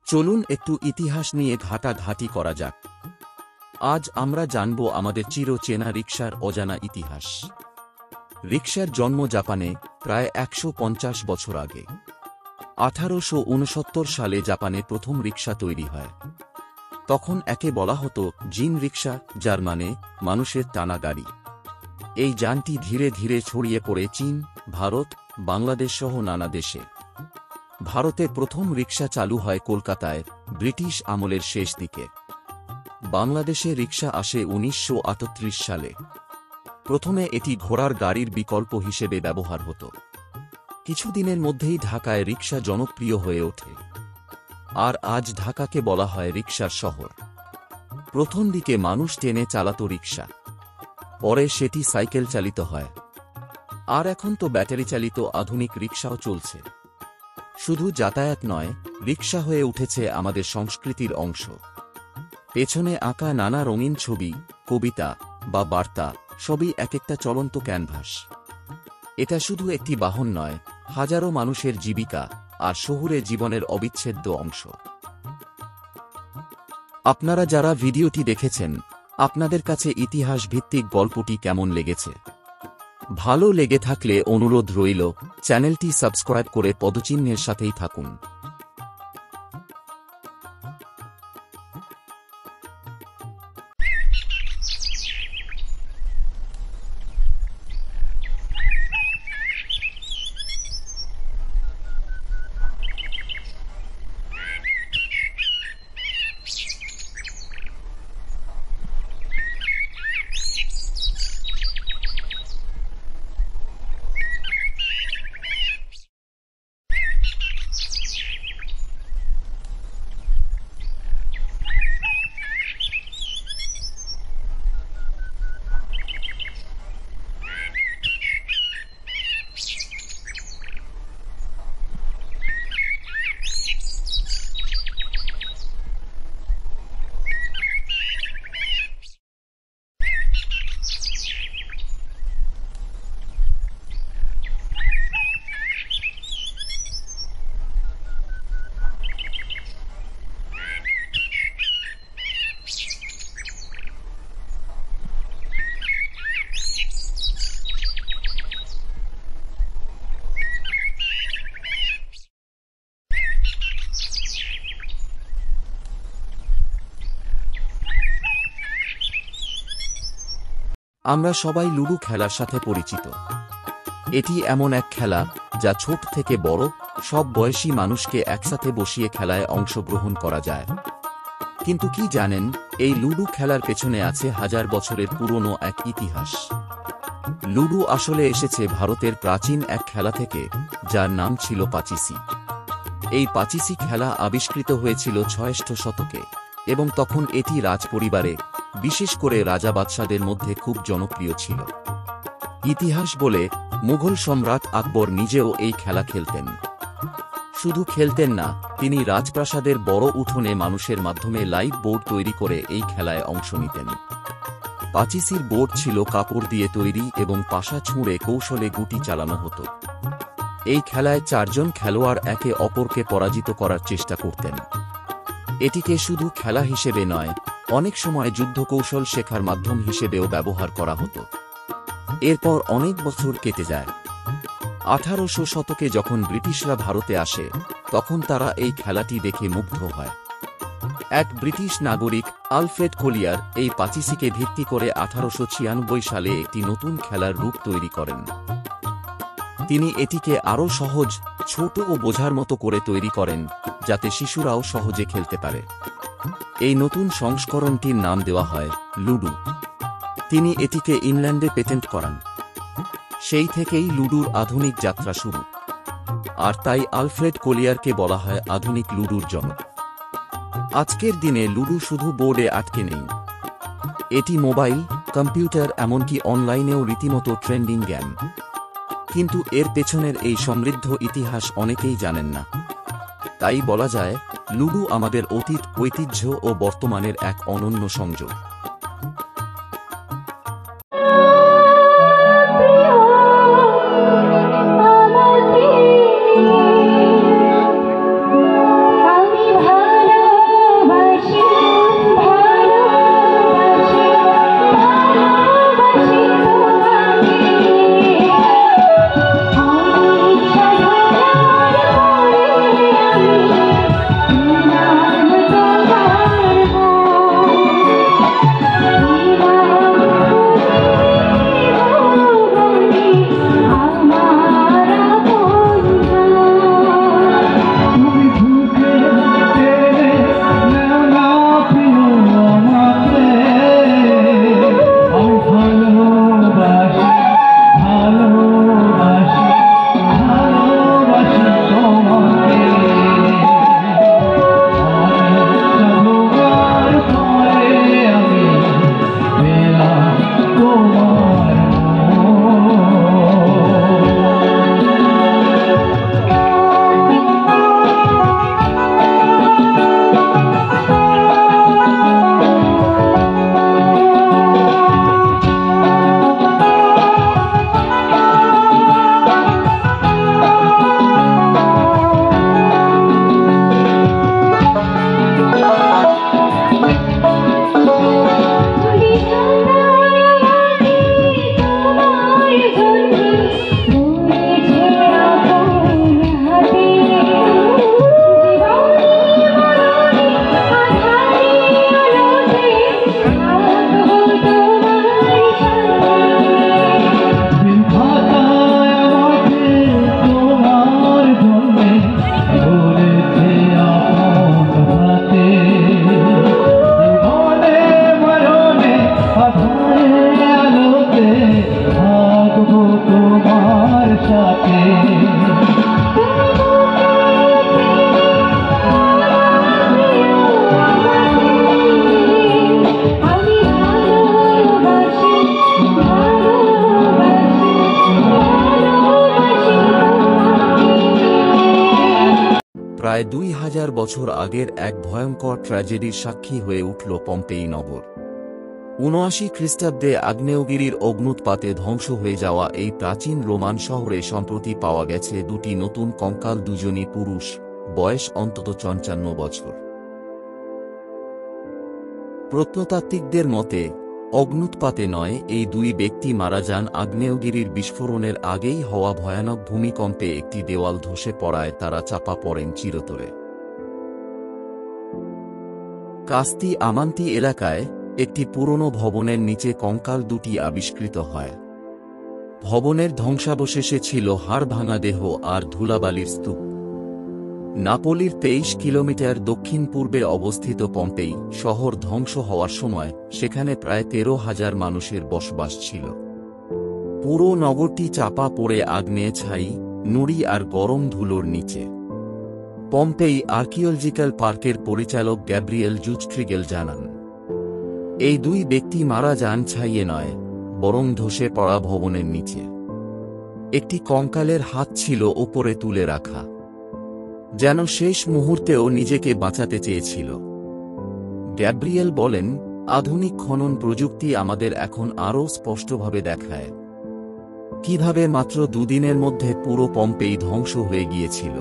[SPEAKER 1] চলুন একটু ইতিহাস নিয়ে ঘাটাঘাটি করা যাক। আজ আমরা জানব আমাদের চিরচেনা রিকশার অজানা ইতিহাস। রিকশার জন্ম জাপানে প্রায় 150 বছর আগে। 1869 সালে জাপানে প্রথম রিকশা তৈরি হয়। তখন একে বলা হতো জিন রিকশা, যার মানে মানুষের টানা গাড়ি। এই যানটি ধীরে ধীরে ছড়িয়ে পড়ে চীন, ভারত, বাংলাদেশ সহ নানা দেশে। ভারতে প্রথম রিকশা চালু হয় কলকাতায় ব্রিটিশ আমলের শেষ দিকে। বাংলাদেশে রিকশা আসে 1938 সালে। প্রথমে এটি ঘোড়ার গাড়ির বিকল্প হিসেবে ব্যবহার হতো। কিছুদিনের মধ্যেই ঢাকায় রিকশা জনপ্রিয় হয়ে ওঠে। আর আজ ঢাকাকে বলা হয় রিকশার শহর। প্রথম দিকে মানুষ টেনে চালাতো রিকশা, পরে সেটি সাইকেল চালিত হয়, আর এখন তো ব্যাটারি চালিত আধুনিক রিকশাও চলছে। শুধু যাতায়াত নয়, রিকশা হয়ে উঠেছে আমাদের সংস্কৃতির অংশ। পেছনে আঁকা নানা রঙিন ছবি, কবিতা বা বার্তা সবই এক একটা চলন্ত ক্যানভাস। এটা শুধু একটি বাহন নয়, হাজারো মানুষের জীবিকা আর শহুরে জীবনের অবিচ্ছেদ্য অংশ। আপনারা যারা ভিডিওটি দেখেছেন, আপনাদের কাছে ইতিহাস ভিত্তিক গল্পটি কেমন লেগেছে? ভালো লেগে থাকলে অনুরোধ রইল, চ্যানেলটি সাবস্ক্রাইব করে পদচিহ্নের সাথেই থাকুন। আমরা সবাই লুডো খেলার সাথে পরিচিত। এটি এমন এক খেলা যা ছোট থেকে বড় সব বয়সী মানুষকে একসাথে বসিয়ে খেলায় অংশগ্রহণ করা যায়। কিন্তু কি জানেন, এই লুডো খেলার পেছনে আছে হাজার বছরের পুরনো এক ইতিহাস। লুডো আসলে এসেছে ভারতের প্রাচীন এক খেলা থেকে, যার নাম ছিল পাচিসি। এই পাচিসি খেলা আবিষ্কৃত হয়েছিল ৬ষ্ঠ শতকে এবং তখন এটি রাজপরিবারে, বিশেষ করে রাজা বাদশাদের মধ্যে খুব জনপ্রিয় ছিল। ইতিহাস বলে মুঘল সম্রাট আকবর নিজেও এই খেলা খেলতেন। শুধু খেলতেন না, তিনি রাজপ্রাসাদের বড় উঠোনে মানুষের মাধ্যমে লাইভ বোর্ড তৈরি করে এই খেলায় অংশ নিতেন। পাচিসির বোর্ড ছিল কাপড় দিয়ে তৈরি এবং পাশা ছুঁড়ে কৌশলে গুটি চালানো হতো। এই খেলায় ৪ জন খেলোয়াড় একে অপরকে পরাজিত করার চেষ্টা করতেন। এটিকে শুধু খেলা হিসেবে নয়, অনেক সময় যুদ্ধকৌশল শেখার মাধ্যম হিসেবেও ব্যবহার করা হতো। এরপর অনেক বছর কেটে যায়। ১৮০০ শতকে যখন ব্রিটিশরা ভারতে আসে, তখন তারা এই খেলাটি দেখে মুগ্ধ হয়। এক ব্রিটিশ নাগরিক আলফ্রেড কলিয়ার এই পাচিসিকে ভিত্তি করে ১৮৯৬ সালে একটি নতুন খেলার রূপ তৈরি করেন। তিনি এটিকে আরও সহজ, ছোট ও বোঝার মতো করে তৈরি করেন, যাতে শিশুরাও সহজে খেলতে পারে। এই নতুন সংস্করণটির নাম দেওয়া হয় লুডো। তিনি এটিকে ইংল্যান্ডে পেটেন্ট করান। সেই থেকেই লুডোর আধুনিক যাত্রা শুরু। আর তাই আলফ্রেড কলিয়ারকে বলা হয় আধুনিক লুডোর জনক। আজকের দিনে লুডো শুধু বোর্ডে আটকে নেই। এটি মোবাইল, কম্পিউটার, এমনকি অনলাইনেও রীতিমতো ট্রেন্ডিং গেম। কিন্তু এর পেছনের এই সমৃদ্ধ ইতিহাস অনেকেই জানেন না। তাই বলা যায়, লুডো আমাদের অতীত, ঐতিহ্য ও বর্তমানের এক অনন্য সংযোগ। প্রায় ২০০০ বছর আগের এক ভয়ঙ্কর ট্র্যাজেডির সাক্ষী হয়ে উঠল পম্পেই নগর। ৭৯ খ্রিস্টাব্দে আগ্নেয়গিরির অগ্ন্যুৎপাতে ধ্বংস হয়ে যাওয়া এই প্রাচীন রোমান শহরে সম্প্রতি পাওয়া গেছে ২টি নতুন কঙ্কাল, দুজনই পুরুষ, বয়স অন্তত ৫৫ বছর। প্রত্নতাত্ত্বিকদের মতে অগ্ন্যুৎপাতে নয়, এই ২ ব্যক্তি মারা যান আগ্নেয়গিরির বিস্ফোরণের আগেই হওয়া ভয়ানক ভূমিকম্পে। একটি দেওয়াল ধসে পড়ায় তারা চাপা পড়েন চিরতরে। কাস্তি আমান্তি এলাকায় একটি পুরনো ভবনের নিচে কঙ্কাল দুটি আবিষ্কৃত হয়। ভবনের ধ্বংসাবশেষে ছিল হাড় ভাঙা দেহ আর ধুলাবালির স্তূপ। নাপোলির 23 কিলোমিটার দক্ষিণ পূর্বে অবস্থিত পম্পেই শহর ধ্বংস হওয়ার সময় সেখানে প্রায় 13,000 মানুষের বসবাস ছিল। পুরো নগরটি চাপা পড়ে আগ্নেয় ছাই, নুড়ি আর গরম ধুলোর নিচে। পম্পেই আর্কিওলজিক্যাল পার্কের পরিচালক গ্যাব্রিয়েল জুচট্রিগেল জানান, এই দুই ব্যক্তি মারা যান ছাইয়ে নয়, বরং ধসে পড়া ভবনের নিচে। একটি কঙ্কালের হাত ছিল ওপরে তুলে রাখা, যেন শেষ মুহূর্তেও নিজেকে বাঁচাতে চেয়েছিল। গ্যাব্রিয়েল বলেন, আধুনিক খনন প্রযুক্তি আমাদের এখন আরও স্পষ্টভাবে দেখায় কিভাবে মাত্র দুদিনের মধ্যে পুরো পম্পেই ধ্বংস হয়ে গিয়েছিল।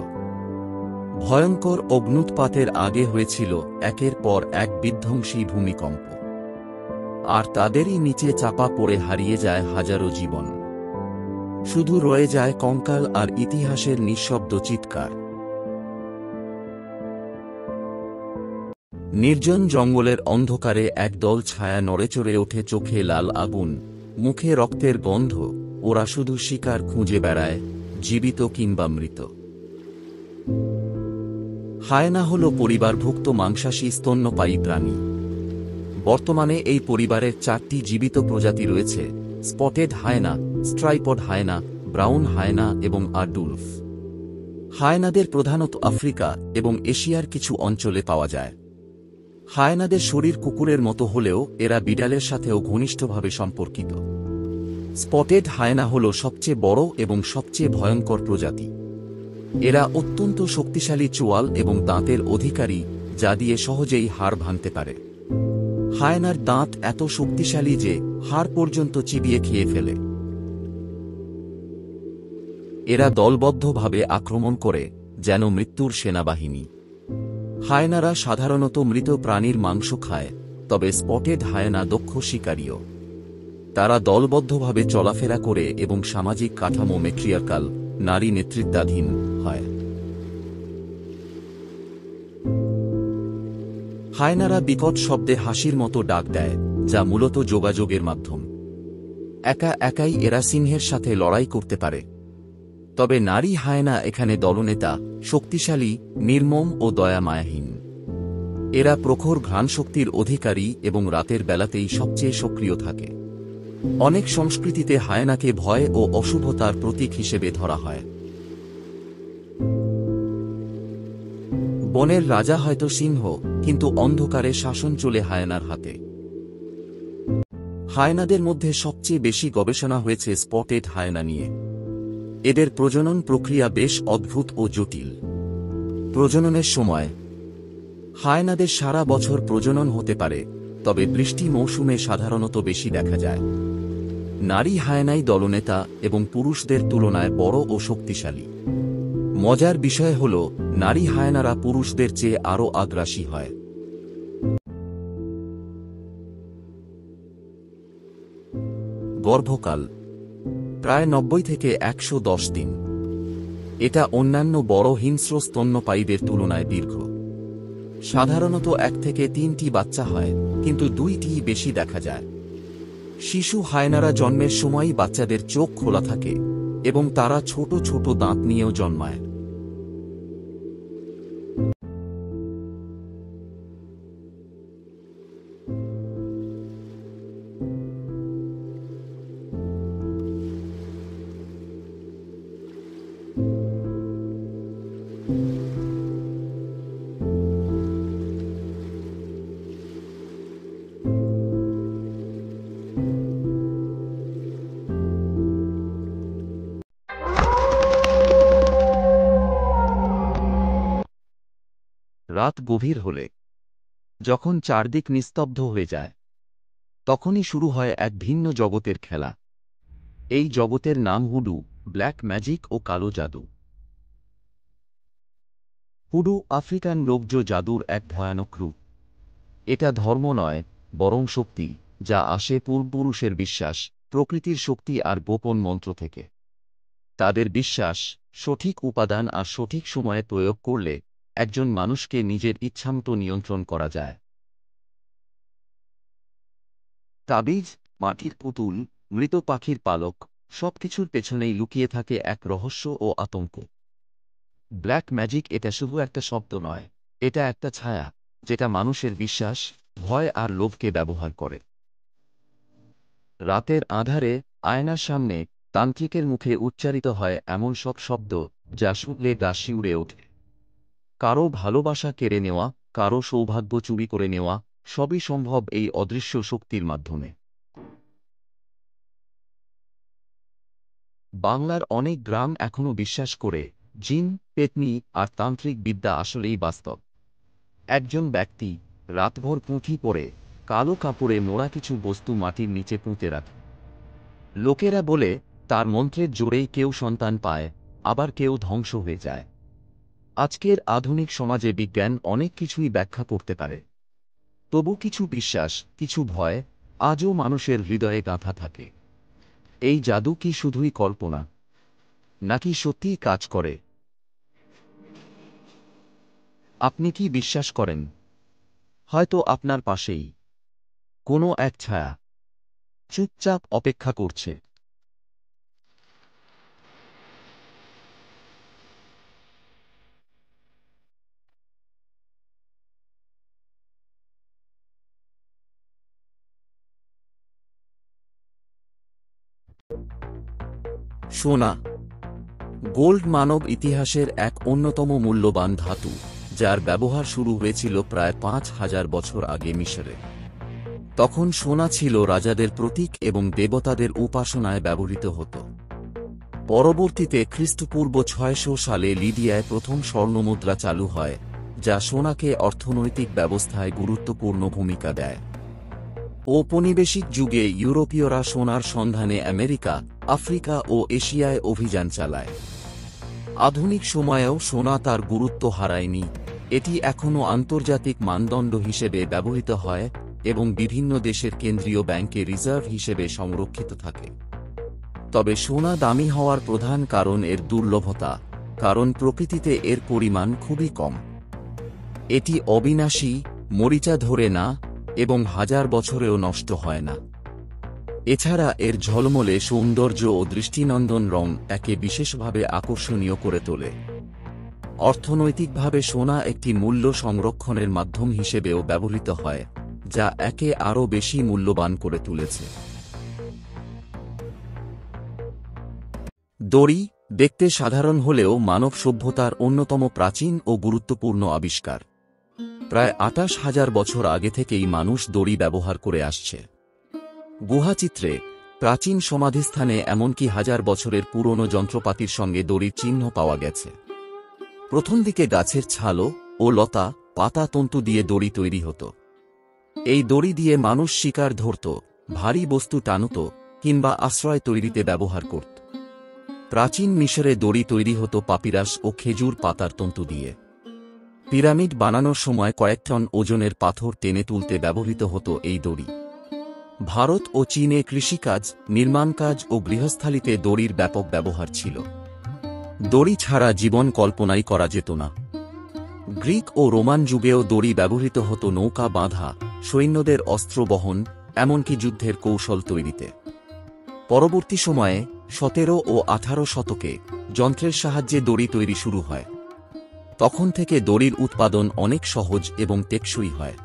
[SPEAKER 1] ভয়ঙ্কর অগ্ন্যুৎপাতের আগে হয়েছিল একের পর এক বিধ্বংসী ভূমিকম্প, আর তাদেরই নিচে চাপা পড়ে হারিয়ে যায় হাজারো জীবন। শুধু রয়ে যায় কঙ্কাল আর ইতিহাসের নিঃশব্দ চিৎকার। নির্জন জঙ্গলের অন্ধকারে একদল ছায়া নড়েচড়ে ওঠে, চোখে লাল আগুন, মুখে রক্তের গন্ধ। ওরা শুধু শিকার খুঁজে বেড়ায়, জীবিত কিংবা মৃত। হায়না হল পরিবারভুক্ত মাংসাশী স্তন্যপায়ী প্রাণী। বর্তমানে এই পরিবারের 4টি জীবিত প্রজাতি রয়েছে: স্পটেড হায়না, স্ট্রাইপড হায়না, ব্রাউন হায়না এবং আরডুলফ। হায়নাদের প্রধানত আফ্রিকা এবং এশিয়ার কিছু অঞ্চলে পাওয়া যায়। হায়নাদের শরীর কুকুরের মতো হলেও এরা বিড়ালের সাথেও ঘনিষ্ঠভাবে সম্পর্কিত। স্পটেড হায়না হল সবচেয়ে বড় এবং সবচেয়ে ভয়ঙ্কর প্রজাতি। এরা অত্যন্ত শক্তিশালী চোয়াল এবং দাঁতের অধিকারী, যা দিয়ে সহজেই হাড় ভাঙতে পারে। হায়নার দাঁত এত শক্তিশালী যে হাড় পর্যন্ত চিবিয়ে খেয়ে ফেলে। এরা দলবদ্ধভাবে আক্রমণ করে, যেন মৃত্যুর সেনাবাহিনী। হায়নারা সাধারণত মৃত প্রাণীর মাংস খায়, তবে স্পটেড হায়না দক্ষ শিকারীও। তারা দলবদ্ধভাবে চলাফেরা করে এবং সামাজিক কাঠামো মেট্রিয়ার্কাল, নারী নেতৃত্বাধীন হয়। হায়নারা বিকট শব্দে হাসির মতো ডাক দেয়, যা মূলত যোগাযোগের মাধ্যম। একা একাই এরা সিংহের সাথে লড়াই করতে পারে, তবে নারী হায়না এখানে দলনেতা, শক্তিশালী, নির্মম ও দয়া মায়াহীন। এরা প্রখর ঘ্রাণশক্তির অধিকারী এবং রাতের বেলাতেই সবচেয়ে সক্রিয় থাকে। অনেক সংস্কৃতিতে হায়নাকে ভয় ও অশুভতার প্রতীক হিসেবে ধরা হয়। বনের রাজা হয়তো সিংহ, কিন্তু অন্ধকারে শাসন চলে হায়নার হাতে। হায়নাদের মধ্যে সবচেয়ে বেশি গবেষণা হয়েছে স্পটেড হায়না নিয়ে। এদের প্রজনন প্রক্রিয়া বেশ অদ্ভুত ও জটিল। প্রজননের সময় হায়নাদের সারা বছর প্রজনন হতে পারে, তবে বৃষ্টি মৌসুমে সাধারণত বেশি দেখা যায়। নারী হায়নাই দলনেতা এবং পুরুষদের তুলনায় বড় ও শক্তিশালী। মজার বিষয় হল, নারী হায়নারা পুরুষদের চেয়ে আরও আগ্রাসী হয়। গর্ভকাল প্রায় 90 থেকে 110 দিন। এটা অন্যান্য বড় হিংস্র স্তন্যপায়ীদের তুলনায় দীর্ঘ। সাধারণত 1 থেকে 3টি বাচ্চা হয়, কিন্তু 2টিই বেশি দেখা যায়। শিশু হায়নারা জন্মের সময়ই বাচ্চাদের চোখ খোলা থাকে এবং তারা ছোট ছোট দাঁত নিয়েও জন্মায়। রাত গভীর হলে, যখন চারদিক নিস্তব্ধ হয়ে যায়, তখনই শুরু হয় এক ভিন্ন জগতের খেলা। এই জগতের নাম হুডু, ব্ল্যাক ম্যাজিক ও কালো জাদু। হুডু আফ্রিকান লোকজ জাদুর এক ভয়ানক রূপ। এটা ধর্ম নয়, বরং শক্তি, যা আসে পূর্বপুরুষের বিশ্বাস, প্রকৃতির শক্তি আর গোপন মন্ত্র থেকে। তাদের বিশ্বাস, সঠিক উপাদান আর সঠিক সময়ে প্রয়োগ করলে একজন মানুষকে নিজের ইচ্ছামতো নিয়ন্ত্রণ করা যায়। তাবিজ, মাটির পুতুল, মৃত পাখির পালক, সবকিছুর পেছনেই লুকিয়ে থাকে এক রহস্য ও আতঙ্ক। ব্ল্যাক ম্যাজিক এটা শুধু একটা শব্দ নয়, এটা একটা ছায়া, যেটা মানুষের বিশ্বাস, ভয় আর লোভকে ব্যবহার করে। রাতের আঁধারে আয়নার সামনে তান্ত্রিকের মুখে উচ্চারিত হয় এমন সব শব্দ যা শুনলে গা শিউরে ওঠে। কারো ভালোবাসা কেড়ে নেওয়া, কারো সৌভাগ্য চুরি করে নেওয়া, সবই সম্ভব এই অদৃশ্য শক্তির মাধ্যমে। বাংলার অনেক গ্রাম এখনও বিশ্বাস করে জিন, পেতনি আর তান্ত্রিক বিদ্যা আসলেই বাস্তব। একজন ব্যক্তি রাতভর পুঁথি পড়ে কালো কাপড়ে মোড়া কিছু বস্তু মাটির নিচে পুঁতে রাখে। লোকেরা বলে তার মন্ত্রের জোরেই কেউ সন্তান পায়, আবার কেউ ধ্বংস হয়ে যায়। আজকের আধুনিক সমাজে বিজ্ঞান অনেক কিছুই ব্যাখ্যা করতে পারে, তবু কিছু বিশ্বাস, কিছু ভয় আজও মানুষের হৃদয়ে গাঁথা থাকে। এই জাদু কি শুধুই কল্পনা, নাকি সত্যিই কাজ করে? আপনি কি বিশ্বাস করেন হয়তো আপনার পাশেই কোনো এক ছায়া চুপচাপ অপেক্ষা করছে? সোনা, গোল্ড মানব ইতিহাসের এক অন্যতম মূল্যবান ধাতু, যার ব্যবহার শুরু হয়েছিল প্রায় ৫,০০০ বছর আগে মিশরে। তখন সোনা ছিল রাজাদের প্রতীক এবং দেবতাদের উপাসনায় ব্যবহৃত হতো। পরবর্তীতে খ্রিস্টপূর্ব ৬০০ সালে লিবিয়ায় প্রথম স্বর্ণমুদ্রা চালু হয়, যা সোনাকে অর্থনৈতিক ব্যবস্থায় গুরুত্বপূর্ণ ভূমিকা দেয়। ঔপনিবেশিক যুগে ইউরোপীয়রা সোনার সন্ধানে আমেরিকা, আফ্রিকা ও এশিয়ায় অভিযান চালায়। আধুনিক সময়েও সোনা তার গুরুত্ব হারায়নি, এটি এখনও আন্তর্জাতিক মানদণ্ড হিসেবে ব্যবহৃত হয় এবং বিভিন্ন দেশের কেন্দ্রীয় ব্যাংকে রিজার্ভ হিসেবে সংরক্ষিত থাকে। তবে সোনা দামি হওয়ার প্রধান কারণ এর দুর্লভতা, কারণ প্রকৃতিতে এর পরিমাণ খুবই কম। এটি অবিনাশী, মরিচা ধরে না এবং হাজার বছরেও নষ্ট হয় না। এছাড়া এর ঝলমলে সৌন্দর্য ও দৃষ্টিনন্দন রং একে বিশেষভাবে আকর্ষণীয় করে তোলে। অর্থনৈতিকভাবে সোনা একটি মূল্য সংরক্ষণের মাধ্যম হিসেবেও ব্যবহৃত হয়, যা একে আরও বেশি মূল্যবান করে তুলেছে। দড়ি, দেখতে সাধারণ হলেও মানব সভ্যতার অন্যতম প্রাচীন ও গুরুত্বপূর্ণ আবিষ্কার। প্রায় ২৮,০০০ বছর আগে থেকেই মানুষ দড়ি ব্যবহার করে আসছে। গুহাচিত্রে, প্রাচীন সমাধিস্থানে এমনকি হাজার বছরের পুরনো যন্ত্রপাতির সঙ্গে দড়ির চিহ্ন পাওয়া গেছে। প্রথম দিকে গাছের ছালো ও লতা, পাতা, তন্তু দিয়ে দড়ি তৈরি হতো। এই দড়ি দিয়ে মানুষ শিকার ধরত, ভারী বস্তু টানত কিংবা আশ্রয় তৈরিতে ব্যবহার করত। প্রাচীন মিশরে দড়ি তৈরি হতো পাপিরাস ও খেজুর পাতার তন্তু দিয়ে। পিরামিড বানানোর সময় কয়েক টন ওজনের পাথর টেনে তুলতে ব্যবহৃত হতো এই দড়ি। ভারত ও চীনে কৃষিকাজ, নির্মাণ কাজ ও গৃহস্থালিতে দড়ির ব্যাপক ব্যবহার ছিল। দড়ি ছাড়া জীবন কল্পনাই করা যেত না। গ্রিক ও রোমান যুগেও দড়ি ব্যবহৃত হতো নৌকা বাঁধা, সৈন্যদের অস্ত্র বহন, এমনকি যুদ্ধের কৌশল তৈরিতে। পরবর্তী সময়ে ১৭ ও ১৮ শতকে যন্ত্রের সাহায্যে দড়ি তৈরি শুরু হয়। তখন থেকে দড়ির উৎপাদন অনেক সহজ এবং টেকসই হয়।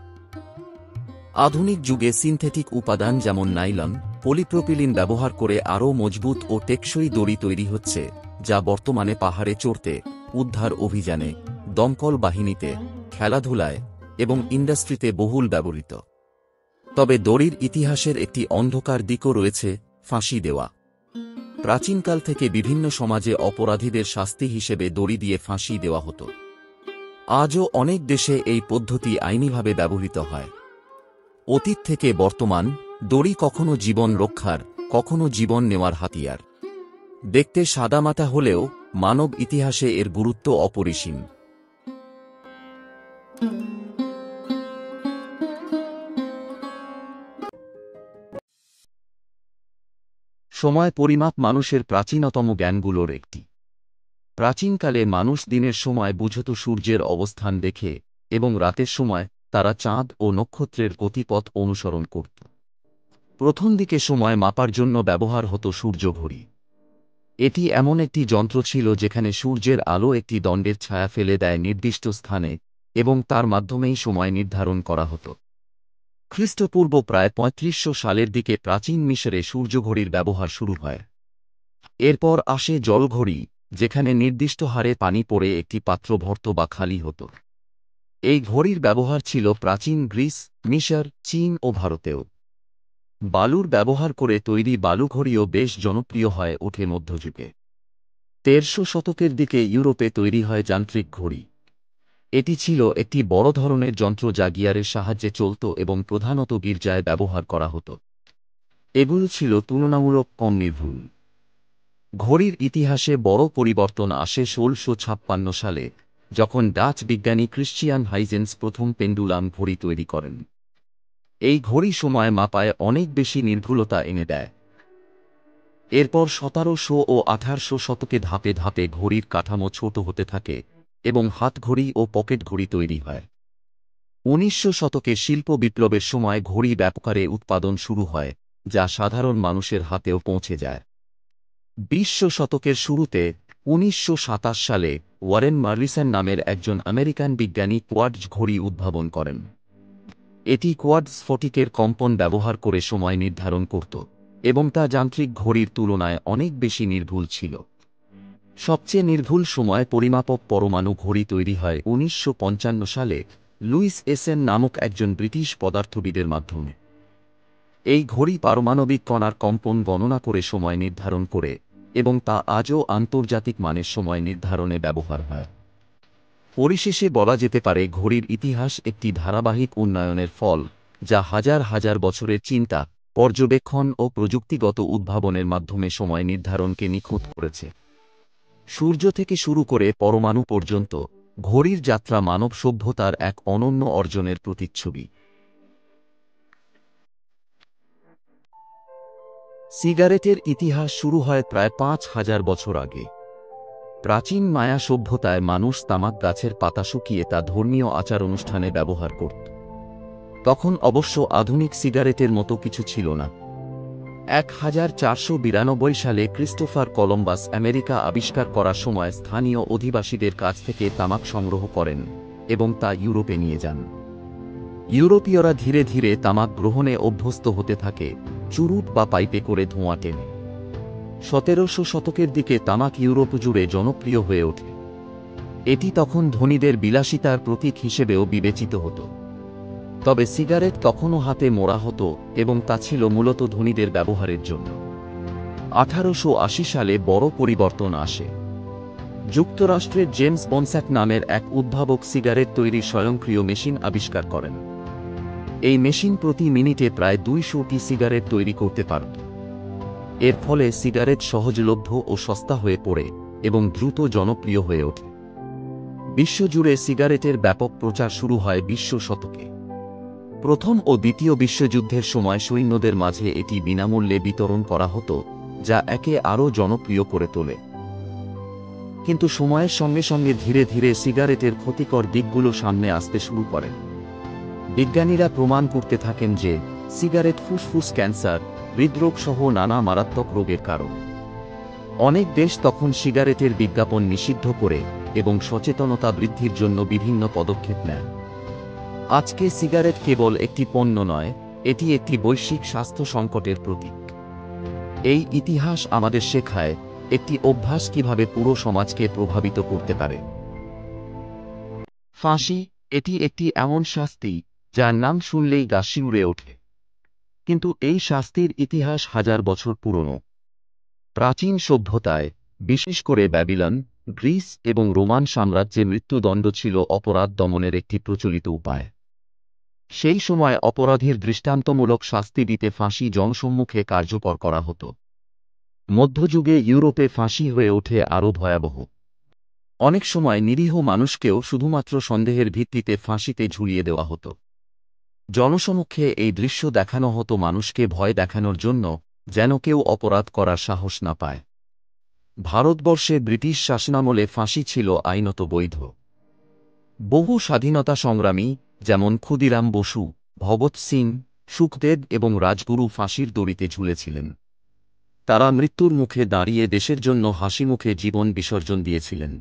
[SPEAKER 1] আধুনিক যুগে সিনথেটিক উপাদান যেমন নাইলন, পলিপ্রোপিলিন ব্যবহার করে আরও মজবুত ও টেকসই দড়ি তৈরি হচ্ছে, যা বর্তমানে পাহাড়ে চড়তে, উদ্ধার অভিযানে, দমকল বাহিনীতে, খেলাধুলায় এবং ইন্ডাস্ট্রিতে বহুল ব্যবহৃত। তবে দড়ির ইতিহাসের একটি অন্ধকার দিকও রয়েছে, ফাঁসি দেওয়া। প্রাচীনকাল থেকে বিভিন্ন সমাজে অপরাধীদের শাস্তি হিসেবে দড়ি দিয়ে ফাঁসি দেওয়া হতো। আজও অনেক দেশে এই পদ্ধতি আইনিভাবে ব্যবহৃত হয়। অতীত থেকে বর্তমান, দড়ি কখনো জীবন রক্ষার, কখনো জীবন নেওয়ার হাতিয়ার। দেখতে সাদামাটা হলেও মানব ইতিহাসে এর গুরুত্ব অপরিসীম। সময় পরিমাপ মানুষের প্রাচীনতম জ্ঞানগুলোর একটি। প্রাচীনকালে মানুষ দিনের সময় বুঝত সূর্যের অবস্থান দেখে এবং রাতের সময় তারা চাঁদ ও নক্ষত্রের গতিপথ অনুসরণ করত। প্রথম দিকে সময় মাপার জন্য ব্যবহার হতো সূর্যঘড়ি। এটি এমন একটি যন্ত্র ছিল যেখানে সূর্যের আলো একটি দণ্ডের ছায়া ফেলে দেয় নির্দিষ্ট স্থানে এবং তার মাধ্যমেই সময় নির্ধারণ করা হতো। খ্রিস্টপূর্ব প্রায় ৩৫০০ সালের দিকে প্রাচীন মিশরে সূর্যঘড়ির ব্যবহার শুরু হয়। এরপর আসে জলঘড়ি, যেখানে নির্দিষ্ট হারে পানি পড়ে একটি পাত্র ভর্ত বা খালি হতো। এই ঘড়ির ব্যবহার ছিল প্রাচীন গ্রিস, মিশর, চীন ও ভারতেও। বালুর ব্যবহার করে তৈরি বালুঘড়িও বেশ জনপ্রিয় হয়ে ওঠে মধ্যযুগে। ১৩০০ শতকের দিকে ইউরোপে তৈরি হয় যান্ত্রিক ঘড়ি। এটি ছিল একটি বড় ধরনের যন্ত্র যা গিয়ারের সাহায্যে চলত এবং প্রধানত গির্জায় ব্যবহার করা হতো। এগুলো ছিল তুলনামূলক কম নির্ভুল। ঘড়ির ইতিহাসে বড় পরিবর্তন আসে ১৬৫৬ সালে, যখন ডাচ বিজ্ঞানী ক্রিশ্চিয়ান হাইজেন্স প্রথম পেন্ডুলাম ঘড়ি তৈরি করেন। এই ঘড়ি সময় মাপায় অনেক বেশি নির্ভুলতা এনে দেয়। এরপর ১৭০০ ও ১৮০০ শতকে ধাপে ধাপে ঘড়ির কাঠামো ছোট হতে থাকে এবং হাতঘড়ি ও পকেট ঘড়ি তৈরি হয়। ১৯০০ শতকে শিল্প বিপ্লবের সময় ঘড়ি ব্যাপকারে উৎপাদন শুরু হয়, যা সাধারণ মানুষের হাতেও পৌঁছে যায়। ২০ শতকের শুরুতে ১৯২৭ সালে ওয়ারেন মার্লিসন নামের একজন আমেরিকান বিজ্ঞানী কোয়ার্টজ ঘড়ি উদ্ভাবন করেন। এটি কোয়ার্টজ স্ফটিকের কম্পন ব্যবহার করে সময় নির্ধারণ করত এবং তা যান্ত্রিক ঘড়ির তুলনায় অনেক বেশি নির্ভুল ছিল। সবচেয়ে নির্ভুল সময় পরিমাপক পরমাণু ঘড়ি তৈরি হয় ১৯৫৫ সালে লুইস এসেন নামক একজন ব্রিটিশ পদার্থবিদের মাধ্যমে। এই ঘড়ি পারমাণবিক কণার কম্পন গণনা করে সময় নির্ধারণ করে এবং তা আজও আন্তর্জাতিক মানের সময় নির্ধারণে ব্যবহার হয়। পরিশেষে বলা যেতে পারে ঘড়ির ইতিহাস একটি ধারাবাহিক উন্নয়নের ফল, যা হাজার হাজার বছরের চিন্তা, পর্যবেক্ষণ ও প্রযুক্তিগত উদ্ভাবনের মাধ্যমে সময় নির্ধারণকে নিখুঁত করেছে। সূর্য থেকে শুরু করে পরমাণু পর্যন্ত ঘড়ির যাত্রা মানব সভ্যতার এক অনন্য অর্জনের প্রতিচ্ছবি। সিগারেটের ইতিহাস শুরু হয় প্রায় ৫,০০০ বছর আগে। প্রাচীন মায়া সভ্যতায় মানুষ তামাক গাছের পাতা শুকিয়ে তা ধর্মীয় আচার অনুষ্ঠানে ব্যবহার করত। তখন অবশ্য আধুনিক সিগারেটের মতো কিছু ছিল না। ১৪৯২ সালে ক্রিস্টোফার কলম্বাস আমেরিকা আবিষ্কার করার সময় স্থানীয় অধিবাসীদের কাছ থেকে তামাক সংগ্রহ করেন এবং তা ইউরোপে নিয়ে যান। ইউরোপীয়রা ধীরে ধীরে তামাক গ্রহণে অভ্যস্ত হতে থাকে, চুরুট বা পাইপে করে ধোঁয়া টেনে। ১৭০০ শতকের দিকে তামাক ইউরোপ জুড়ে জনপ্রিয় হয়ে ওঠে। এটি তখন ধনীদের বিলাসিতার প্রতীক হিসেবেও বিবেচিত হতো। তবে সিগারেট তখনও হাতে মোড়া হতো এবং তা ছিল মূলত ধনীদের ব্যবহারের জন্য। ১৮৮০ সালে বড় পরিবর্তন আসে। যুক্তরাষ্ট্রের জেমস বনস্যাক নামের এক উদ্ভাবক সিগারেট তৈরির স্বয়ংক্রিয় মেশিন আবিষ্কার করেন। এই মেশিন প্রতি মিনিটে প্রায় ২০০টি সিগারেট তৈরি করতে পারত। এর ফলে সিগারেট সহজলভ্য ও সস্তা হয়ে পড়ে এবং দ্রুত জনপ্রিয় হয়ে ওঠে। বিশ্বজুড়ে সিগারেটের ব্যাপক প্রচার শুরু হয় ২০ শতকে। প্রথম ও দ্বিতীয় বিশ্বযুদ্ধের সময় সৈন্যদের মাঝে এটি বিনামূল্যে বিতরণ করা হতো, যা একে আরও জনপ্রিয় করে তোলে। কিন্তু সময়ের সঙ্গে সঙ্গে ধীরে ধীরে সিগারেটের ক্ষতিকর দিকগুলো সামনে আসতে শুরু করে। বিজ্ঞানীরা প্রমাণ করতে থাকেন যে সিগারেট ফুসফুস ক্যান্সার, হৃদরোগ সহ নানা মারাত্মক রোগের কারণ। অনেক দেশ তখন সিগারেটের বিজ্ঞাপন নিষিদ্ধ করে এবং সচেতনতা বৃদ্ধির জন্য বিভিন্ন পদক্ষেপ নেয়। আজকে সিগারেট কেবল একটি পণ্য নয়, এটি একটি বৈশ্বিক স্বাস্থ্য সংকটের প্রতীক। এই ইতিহাস আমাদের শেখায় একটি অভ্যাস কিভাবে পুরো সমাজকে প্রভাবিত করতে পারে। ফাঁসি, এটি একটি এমন শাস্তি যার নাম শুনলেই গা শিউরে ওঠে। কিন্তু এই শাস্তির ইতিহাস হাজার বছর পুরনো। প্রাচীন সভ্যতায়, বিশেষ করে ব্যাবিলন, গ্রিস এবং রোমান সাম্রাজ্যে মৃত্যুদণ্ড ছিল অপরাধ দমনের একটি প্রচলিত উপায়। সেই সময় অপরাধীর দৃষ্টান্তমূলক শাস্তি দিতে ফাঁসি জনসম্মুখে কার্যকর করা হতো। মধ্যযুগে ইউরোপে ফাঁসি হয়ে ওঠে আরও ভয়াবহ। অনেক সময় নিরীহ মানুষকেও শুধুমাত্র সন্দেহের ভিত্তিতে ফাঁসিতে ঝুলিয়ে দেওয়া হতো। জনসমক্ষে এই দৃশ্য দেখানো হতো মানুষকে ভয় দেখানোর জন্য, যেন কেউ অপরাধ করার সাহস না পায়। ভারতবর্ষে ব্রিটিশ শাসনামলে ফাঁসি ছিল আইনত বৈধ। বহু স্বাধীনতা সংগ্রামী, যেমন ক্ষুদিরাম বসু, ভগৎ সিং, সুখদেব এবং রাজগুরু ফাঁসির দড়িতে ঝুলেছিলেন। তারা মৃত্যুর মুখে দাঁড়িয়ে দেশের জন্য হাসিমুখে জীবন বিসর্জন দিয়েছিলেন।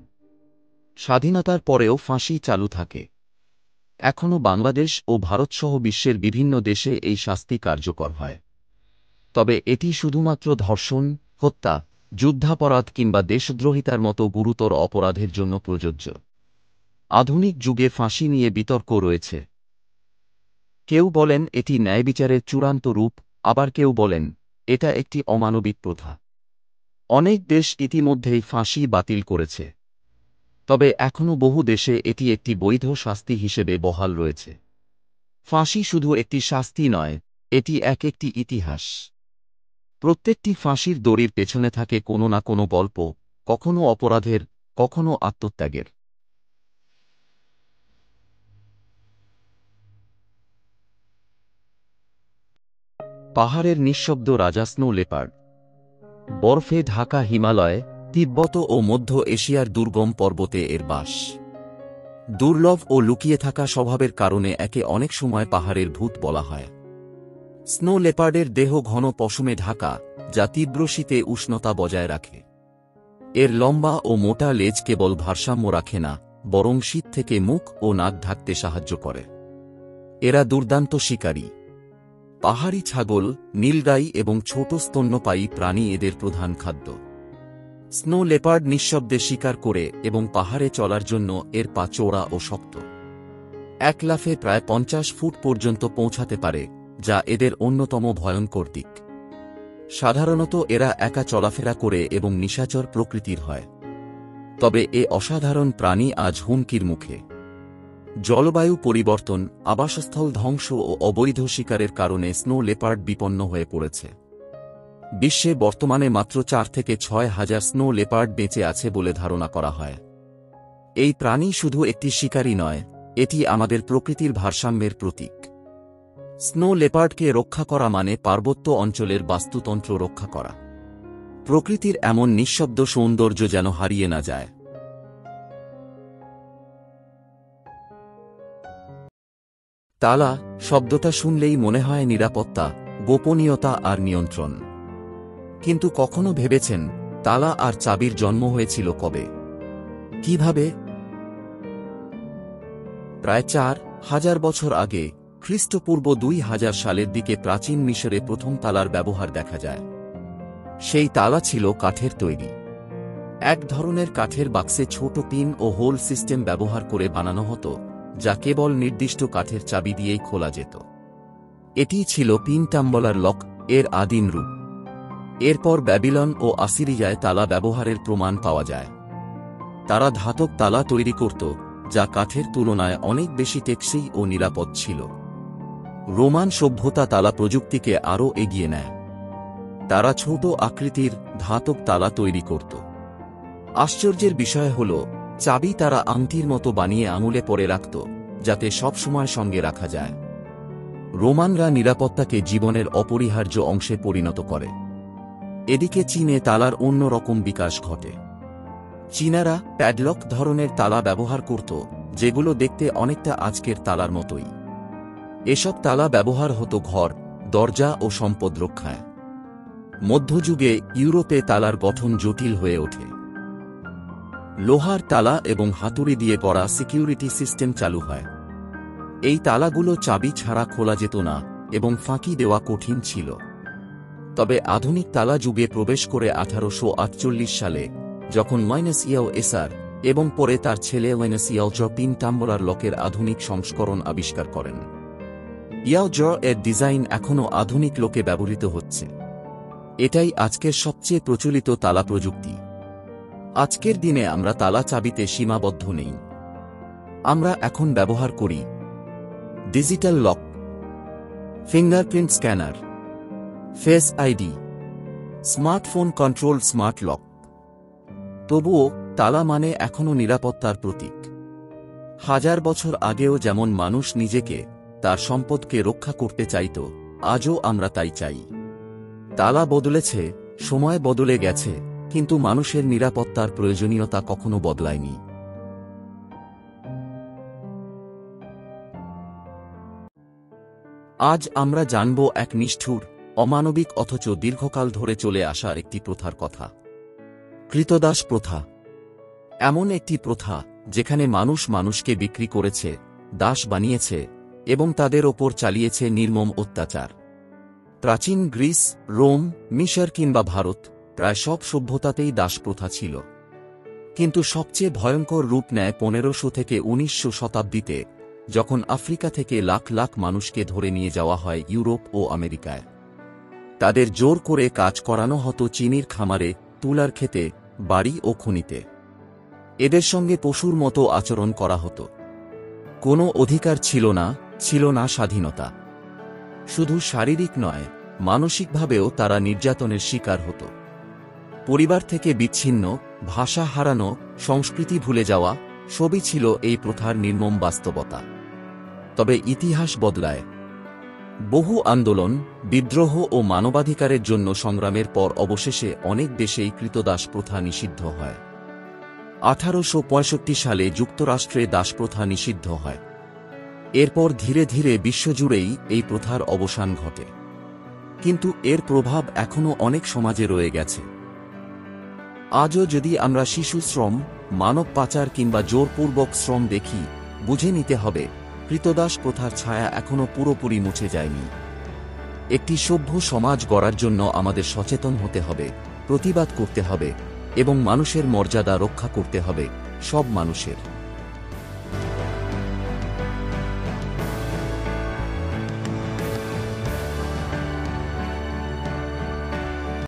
[SPEAKER 1] স্বাধীনতার পরেও ফাঁসি চালু থাকে। এখনও বাংলাদেশ ও ভারতসহ বিশ্বের বিভিন্ন দেশে এই শাস্তি কার্যকর হয়। তবে এটি শুধুমাত্র ধর্ষণ, হত্যা, যুদ্ধাপরাধ কিংবা দেশদ্রোহিতার মতো গুরুতর অপরাধের জন্য প্রযোজ্য। আধুনিক যুগে ফাঁসি নিয়ে বিতর্ক রয়েছে। কেউ বলেন এটি ন্যায়বিচারের চূড়ান্ত রূপ, আবার কেউ বলেন এটা একটি অমানবিক প্রথা। অনেক দেশ ইতিমধ্যেই ফাঁসি বাতিল করেছে, তবে এখনও বহু দেশে এটি একটি বৈধ শাস্তি হিসেবে বহাল রয়েছে। ফাঁসি শুধু একটি শাস্তি নয়, এটি একটি ইতিহাস। প্রত্যেকটি ফাঁসির দড়ির পেছনে থাকে কোনো না কোনো গল্প, কখনো অপরাধের, কখনো আত্মত্যাগের। পাহাড়ের নিঃশব্দ রাজা স্নো লেপার্ড। বরফে ঢাকা হিমালয়, তিব্বত ও মধ্য এশিয়ার দুর্গম পর্বতে এর বাস। দুর্লভ ও লুকিয়ে থাকা স্বভাবের কারণে একে অনেক সময় পাহাড়ের ভূত বলা হয়। স্নো লেপার্ডের দেহ ঘন পশমে ঢাকা, যা তীব্র শীতে উষ্ণতা বজায় রাখে। এর লম্বা ও মোটা লেজ কেবল ভারসাম্য রাখে না, বরং শীত থেকে মুখ ও নাক ঢাকতে সাহায্য করে। এরা দুর্দান্ত শিকারী। পাহাড়ি ছাগল, নীলগাই এবং ছোট স্তন্যপায়ী প্রাণী এদের প্রধান খাদ্য। স্নো লেপার্ড নিঃশব্দে শিকার করে এবং পাহাড়ে চলার জন্য এর পা চওড়া ও শক্ত। এক লাফে প্রায় 50 ফুট পর্যন্ত পৌঁছাতে পারে, যা এদের অন্যতম ভয়ঙ্কর দিক। সাধারণত এরা একা চলাফেরা করে এবং নিশাচর প্রকৃতির হয়। তবে এ অসাধারণ প্রাণী আজ হুমকির মুখে। জলবায়ু পরিবর্তন, আবাসস্থল ধ্বংস ও অবৈধ শিকারের কারণে স্নো লেপার্ড বিপন্ন হয়ে পড়েছে। বিশ্বে বর্তমানে মাত্র 4 থেকে 6 হাজার স্নো লেপার্ড বেঁচে আছে বলে ধারণা করা হয়। এই প্রাণী শুধু একটি শিকারী নয়, এটি আমাদের প্রকৃতির ভারসাম্যের প্রতীক। স্নো লেপার্ডকে রক্ষা করা মানে পার্বত্য অঞ্চলের বাস্তুতন্ত্র রক্ষা করা। প্রকৃতির এমন নিঃশব্দ সৌন্দর্য যেন হারিয়ে না যায়। তালা শব্দটা শুনলেই মনে হয় নিরাপত্তা, গোপনীয়তা আর নিয়ন্ত্রণ। কিন্তু কখনো ভেবেছেন তালা আর চাবির জন্ম হয়েছিল কবে, কিভাবে? প্রায় 4000 বছর আগে, খ্রিস্টপূর্ব 2000 সালের দিকে প্রাচীন মিশরে প্রথম তালার ব্যবহার দেখা যায়। সেই তালা ছিল কাঠের তৈরি। এক ধরনের কাঠের বাক্সে ছোট পিন ও হোল সিস্টেম ব্যবহার করে বানানো হতো, যা কেবল নির্দিষ্ট কাঠের চাবি দিয়েই খোলা যেত। এটি ছিল পিন টাম্বলার লক এর আদিম রূপ। এরপর ব্যাবিলন ও আসিরিয়ায় তালা ব্যবহারের প্রমাণ পাওয়া যায়। তারা ধাতব তালা তৈরি করত, যা কাঠের তুলনায় অনেক বেশি টেকসই ও নিরাপদ ছিল। রোমান সভ্যতা তালা প্রযুক্তিকে আরও এগিয়ে নেয়। তারা ছোট আকৃতির ধাতব তালা তৈরি করত। আশ্চর্যের বিষয় হল, চাবি তারা আংটির মতো বানিয়ে আঙুলে পরে রাখত, যাতে সবসময় সঙ্গে রাখা যায়। রোমানরা নিরাপত্তাকে জীবনের অপরিহার্য অংশে পরিণত করে। এদিকে চীনে তালার অন্য রকম বিকাশ ঘটে। চীনারা প্যাডলক ধরনের তালা ব্যবহার করত, যেগুলো দেখতে অনেকটা আজকের তালার মতোই। এসব তালা ব্যবহার হতো ঘর, দরজা ও সম্পদ রক্ষায়। মধ্যযুগে ইউরোপে তালার গঠন জটিল হয়ে ওঠে। লোহার তালা এবং হাতুড়ি দিয়ে গড়া সিকিউরিটি সিস্টেম চালু হয়। এই তালাগুলো চাবি ছাড়া খোলা যেত না এবং ফাঁকি দেওয়া কঠিন ছিল। তবে আধুনিক তালা যুগে প্রবেশ করে 1848 সালে, যখন ইয়াও এসার এবং পরে তার ছেলে ইয়াও জ পিন টাম্বলার লকের আধুনিক সংস্করণ আবিষ্কার করেন। ইয়াও জ এর ডিজাইন এখনও আধুনিক লোকে ব্যবহৃত হচ্ছে। এটাই আজকের সবচেয়ে প্রচলিত তালা প্রযুক্তি। আজকের দিনে আমরা তালা চাবিতে সীমাবদ্ধ নেই। আমরা এখন ব্যবহার করি digital lock, fingerprint scanner, face ID, smartphone control smart lock. তবুও তালা মানে এখনও নিরাপত্তার প্রতীক। 1000 বছর আগেও যেমন মানুষ নিজেকে, তার সম্পদকে রক্ষা করতে চাইত, আজও আমরা তাই চাই। তালা বদলেছে, সময় বদলে গেছে, কিন্তু মানুষের নিরাপত্তার প্রয়োজনীয়তা কখনো বদলায়নি। আজ আমরা জানব এক নিষ্ঠুর, অমানবিক অথচ দীর্ঘকাল ধরে চলে আসা একটি প্রথার কথা। ক্রীতদাস প্রথা। এমন একটি প্রথা যেখানে মানুষ মানুষকে বিক্রি করেছে, দাস বানিয়েছে এবং তাদের ওপর চালিয়েছে নির্মম অত্যাচার। প্রাচীন গ্রিস, রোম, মিশর কিংবা ভারত, প্রায় সব সভ্যতাতেই দাসপ্রথা ছিল। কিন্তু সবচেয়ে ভয়ঙ্কর রূপ নেয় 1500 থেকে 1900 শতাব্দীতে, যখন আফ্রিকা থেকে লাখ লাখ মানুষকে ধরে নিয়ে যাওয়া হয় ইউরোপ ও আমেরিকায়। তাদের জোর করে কাজ করানো হতো চিনির খামারে, তুলার ক্ষেতে, বাড়ি ও খনিতে। এদের সঙ্গে পশুর মতো আচরণ করা হতো। কোনো অধিকার ছিল না স্বাধীনতা। শুধু শারীরিক নয়, মানসিকভাবেও তারা নির্যাতনের শিকার হতো। পরিবার থেকে বিচ্ছিন্ন, ভাষা হারানো, সংস্কৃতি ভুলে যাওয়া, সবই ছিল এই প্রথার নির্মম বাস্তবতা। তবে ইতিহাস বদলায়। বহু আন্দোলন, বিদ্রোহ ও মানবাধিকারের জন্য সংগ্রামের পর অবশেষে অনেক দেশেই ক্রীতদাস প্রথা নিষিদ্ধ হয়। 1865 সালে যুক্তরাষ্ট্রে দাসপ্রথা নিষিদ্ধ হয়। এরপর ধীরে ধীরে বিশ্বজুড়েই এই প্রথার অবসান ঘটে। কিন্তু এর প্রভাব এখনও অনেক সমাজে রয়ে গেছে। আজও যদি আমরা শিশু শ্রম, মানব পাচার কিংবা জোরপূর্বক শ্রম দেখি, বুঝে নিতে হবে ক্রীতদাস প্রথার ছায়া এখনও পুরোপুরি মুছে যায়নি। একটি সভ্য সমাজ গড়ার জন্য আমাদের সচেতন হতে হবে, প্রতিবাদ করতে হবে এবং মানুষের মর্যাদা রক্ষা করতে হবে, সব মানুষের।